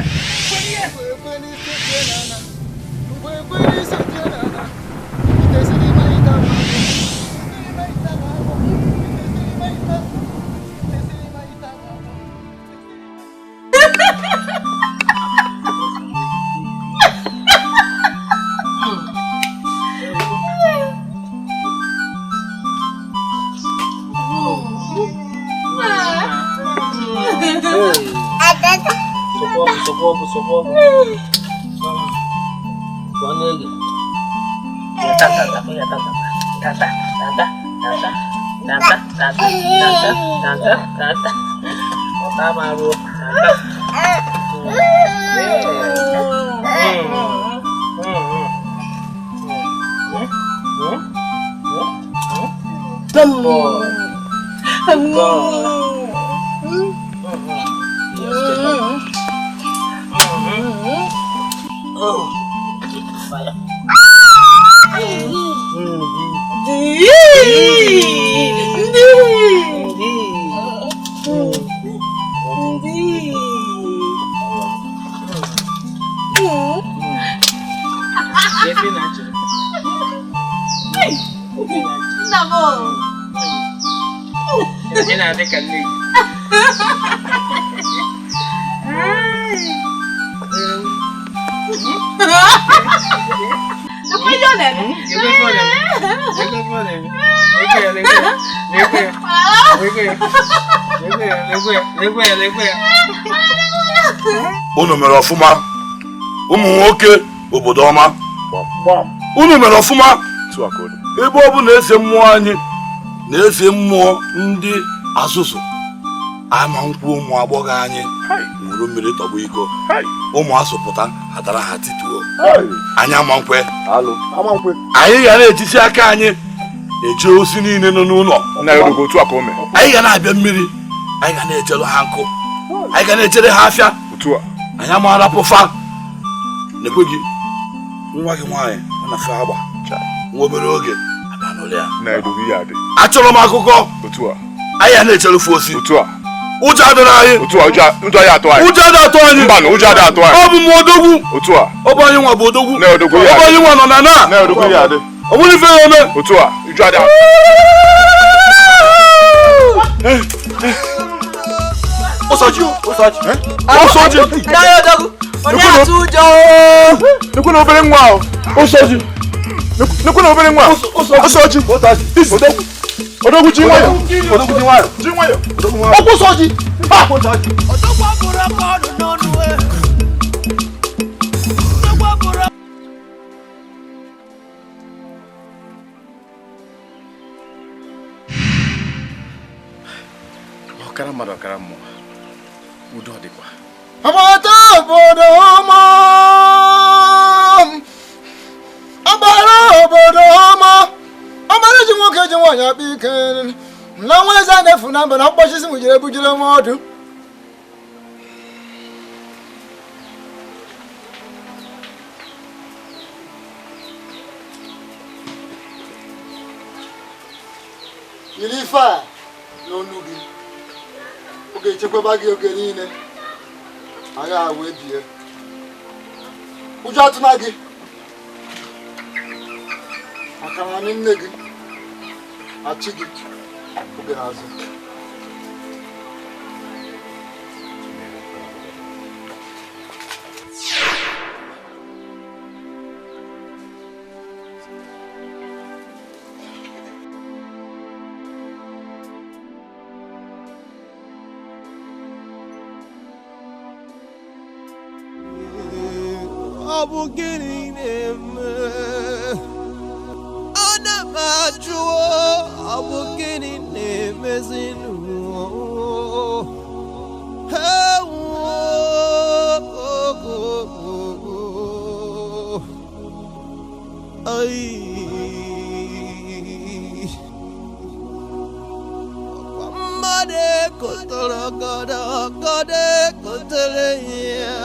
Socorro. Quando ele Unu mere ọfụma ụmụ nwoke obodo ọma. Unu mere ọfụma ebe ọ bụ na-ese mmụọ anyị na-ese mmụọ ndị azụzụ ama nkwụ ụmụ agbọghọ anyị nwụrụ mmiri tọgbọ iko ụmụ asụpụta hatara ha tituo anyị amankwe anyị ga na-ejisi aka anyị eje osi niile nọ n'ụlọ anyị ga na-abịa mmiri anyị ga na-echere ha nkụ anyị ga na-echere ha afịa anyị amaara pụfa na-ekweghị nwa gị nwaanyị ọ na-afe agba nwa obere oge achọrọ m akụkọ anyị ga na-echerefu osi ụjọ adịrị anyị ụjọ adị atụ anyị ọ bụ m odogwu ọ bụ anyị nwa bụ odogwu ọ bụ anyị nwa nọ na na ọ bụrụ ife ya ome nekwe na obere nwa ahụ nekwe na obere nwa Osoji odogwu ji nwayọ ọkwụ Osoji ọkara mmadụ ọkara mmụọ udo dịkwa Amata obodo ọma agbara obodo ọma amara ji nwoke ji nwaanyị akpa ike na nwa eze a na-efu na mba na mkpọchisi nwujere ebujere nwa ọdụ yiri ife a n'onu gị oge echekwaba gị oge niile anyị a wee bie ụjọ atụna gị maka na anyị nne gị achị gị oge n'azụ ọ bụ gịnị na-eme ana m ajụọ ọ bụ gịnị na-emezi mmadụ ekotara ọgọdọ ekotere ya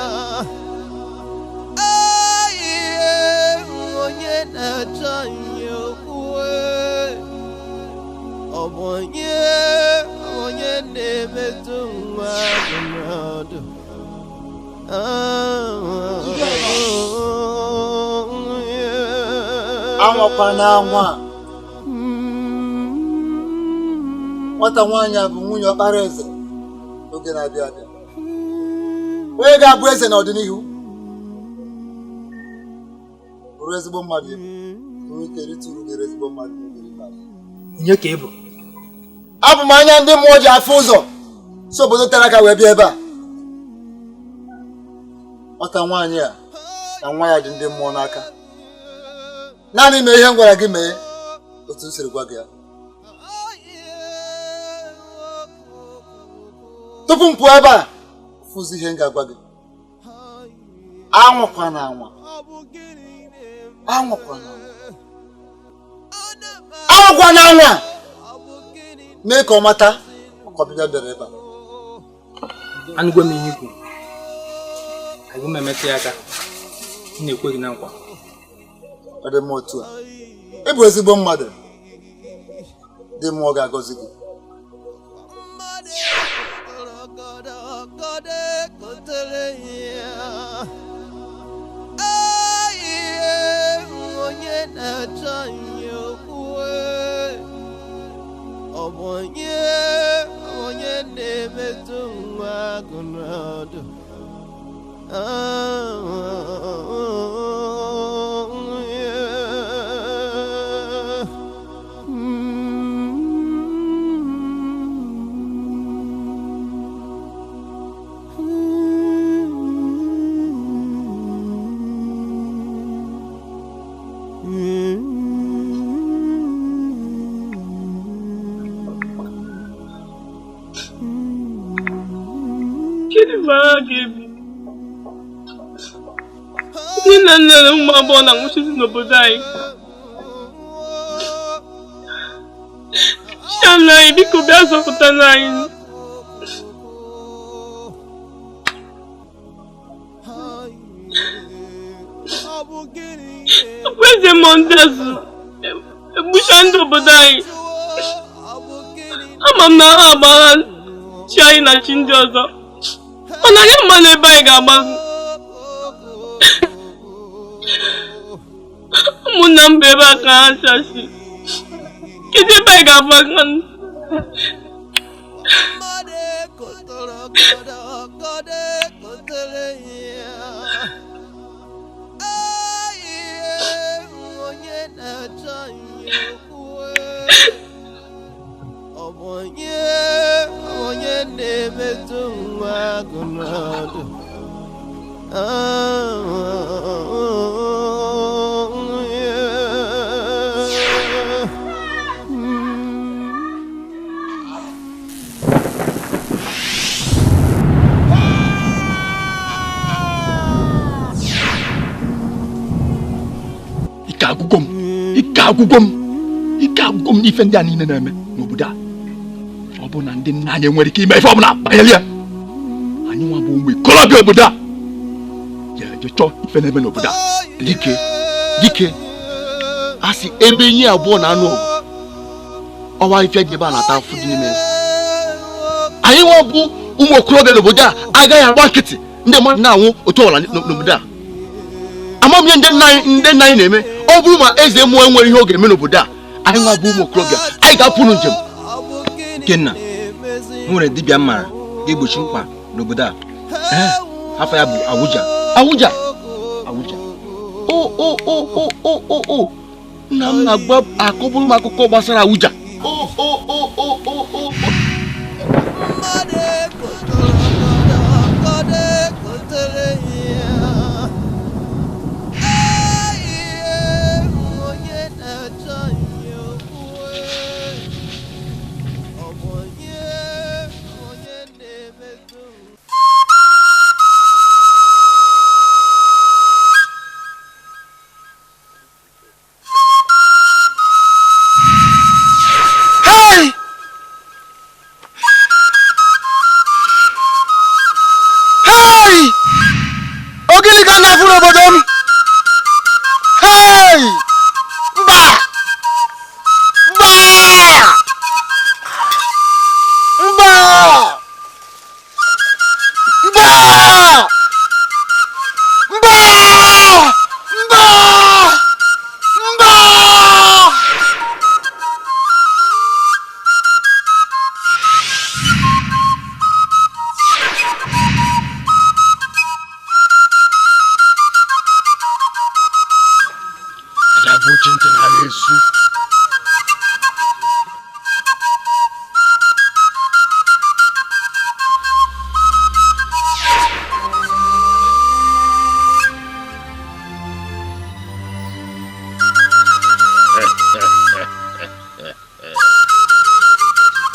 onye na-achọ nye okwue ọ bụ onye na-emetụ nwa mmadụ anwakwa na anwa nwata nwaanyị a bụ nwunye Oparaeze oge na-abịa abịa onye ga-abụ eze n'ọdịnihu bụrụ ezigbo mmadụ ibu onye ike ritụrụ gere ezigbo mmadụ onye ka ị bụ? Abụ m anya ndị mmụọ ji afụ ụzọ si obodo tere aka wee bịa ebe a nwata nwaanyị a na nwa ya dị ndị mmụọ n'aka naanị mee ihe m gwara gị mee otu m siri gwa gị ya tupu m pụọ ebe a Fuzi henga gwagi. Anwakwana anwa. Anwakwana anwa. Mee ka ọ mata ọkọbịbịa bịara ebe a. Anụgwa m ihe ikwu. Agụ m emetụ ya aka. M na-ekweghị na nkwa. Ọ dị mma otu a. Ị bụ ezigbo mmadụ. Dị mmụọ ga-agọzi gị. Onye na-emetụ nwa agụ n'ọdụ. Nna nna na ụmụ abụọ na nwụchizi n'obodo anyị. Chiala anyị biko bịa zọpụtara anyị. Oparaeze Mondezu egbucha ndị obodo anyị. Ama m na ha agbagha chi anyị na chi ndị ọzọ. Mana anyị mma na ebe anyị ga-agbagha. Ụmụnna m bụ ebe a ka ha chasi. Kedu ebe anyị ga-agbaga? Onye na-emetụ nwa agụ n'ọdụ. Ike agụgụ m n'ife ndị a niile na-eme n'obodo a. Ọ bụ na ndị nna anyị nwere ike ime ife ọbụla banyere ya. Anyị nwa bụ ụmụ ikolobịa obodo a ga-eje chọọ ife na-eme n'obodo a. Dike a sị ebe enyi abụọ na anụ ọgụ ọwa ife dị ebe a na-ata afụ dị n'ime. Anyị nwa bụ ụmụ okorobịa n'obodo a agaghị agba nkịtị ndị mmadụ na-anwụ otu ọla n'obodo a. Ama m ihe ndị nna anyị na-eme. Ọ bụrụ ma eze mmụọ nwere ihe ọ ga-eme n'obodo a, anyị nwa bụ ụmụ okorobịa anyị ga-apụ njem. Kenna nwere dibịa mmara ga-egbochi mkpa n'obodo a. Afọ ya bụ Awụja. Nna m na-agba akọbụrụ m akụkọ gbasara Awụja.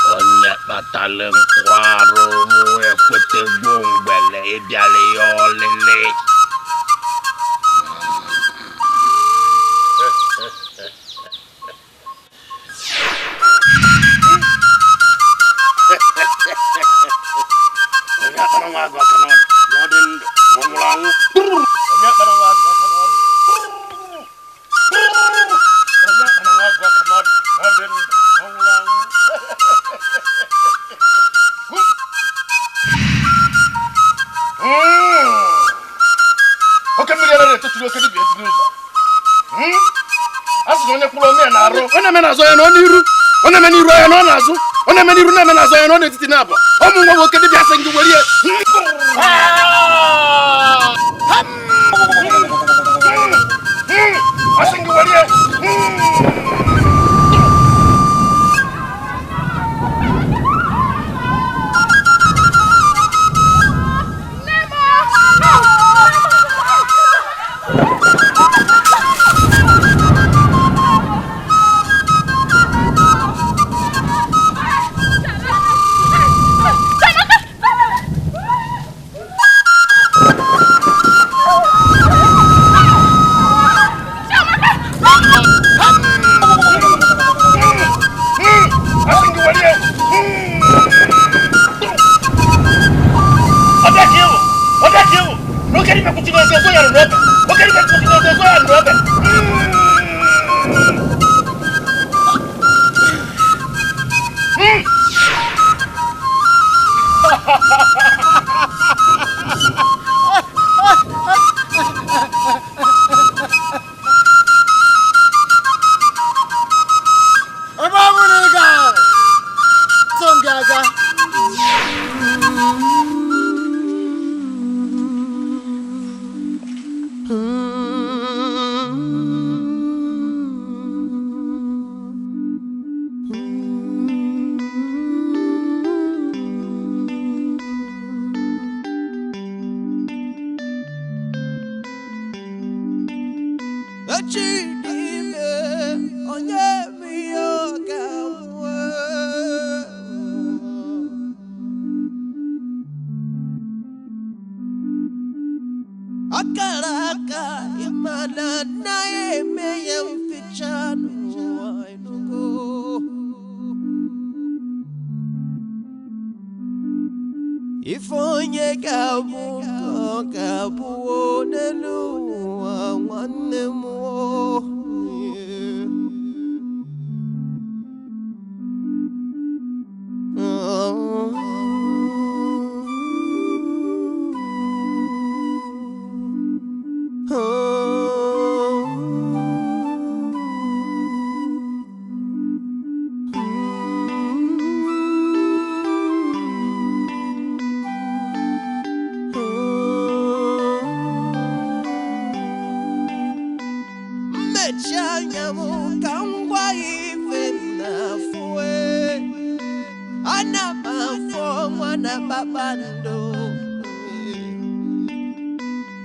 Onye kpatara nkwarụ mụ ekwete gbo mgbele ịbịala ya ọlịlị. Onye akpara nwa agụ aka n'ọdụ ma ọ dị ndụ ma ọ nwụrụ anwụ. Onye akpara nwa agụ aka n'ọdụ. Onye akpara nwa agụ aka n'ọdụ ma ọ dị ndụ ma ọ nwụrụ anwụ. Oke mmiri ara na-etoturu oke dibịa ezi n'ụzọ. A sị na onye kpụrụ ome na-arụ, ọ na-eme n'azụ ya na ọ n'iru, ọ na-eme n'iru ya na ọ n'azụ, ọ na-eme n'iru na-eme n'azụ ya na ọ n'etiti na-abụ. Ụmụ nwa oke dibịa asị gị welie. Asị gị welie.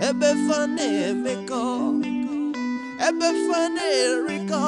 Ebe fane meko, ebe fane riko.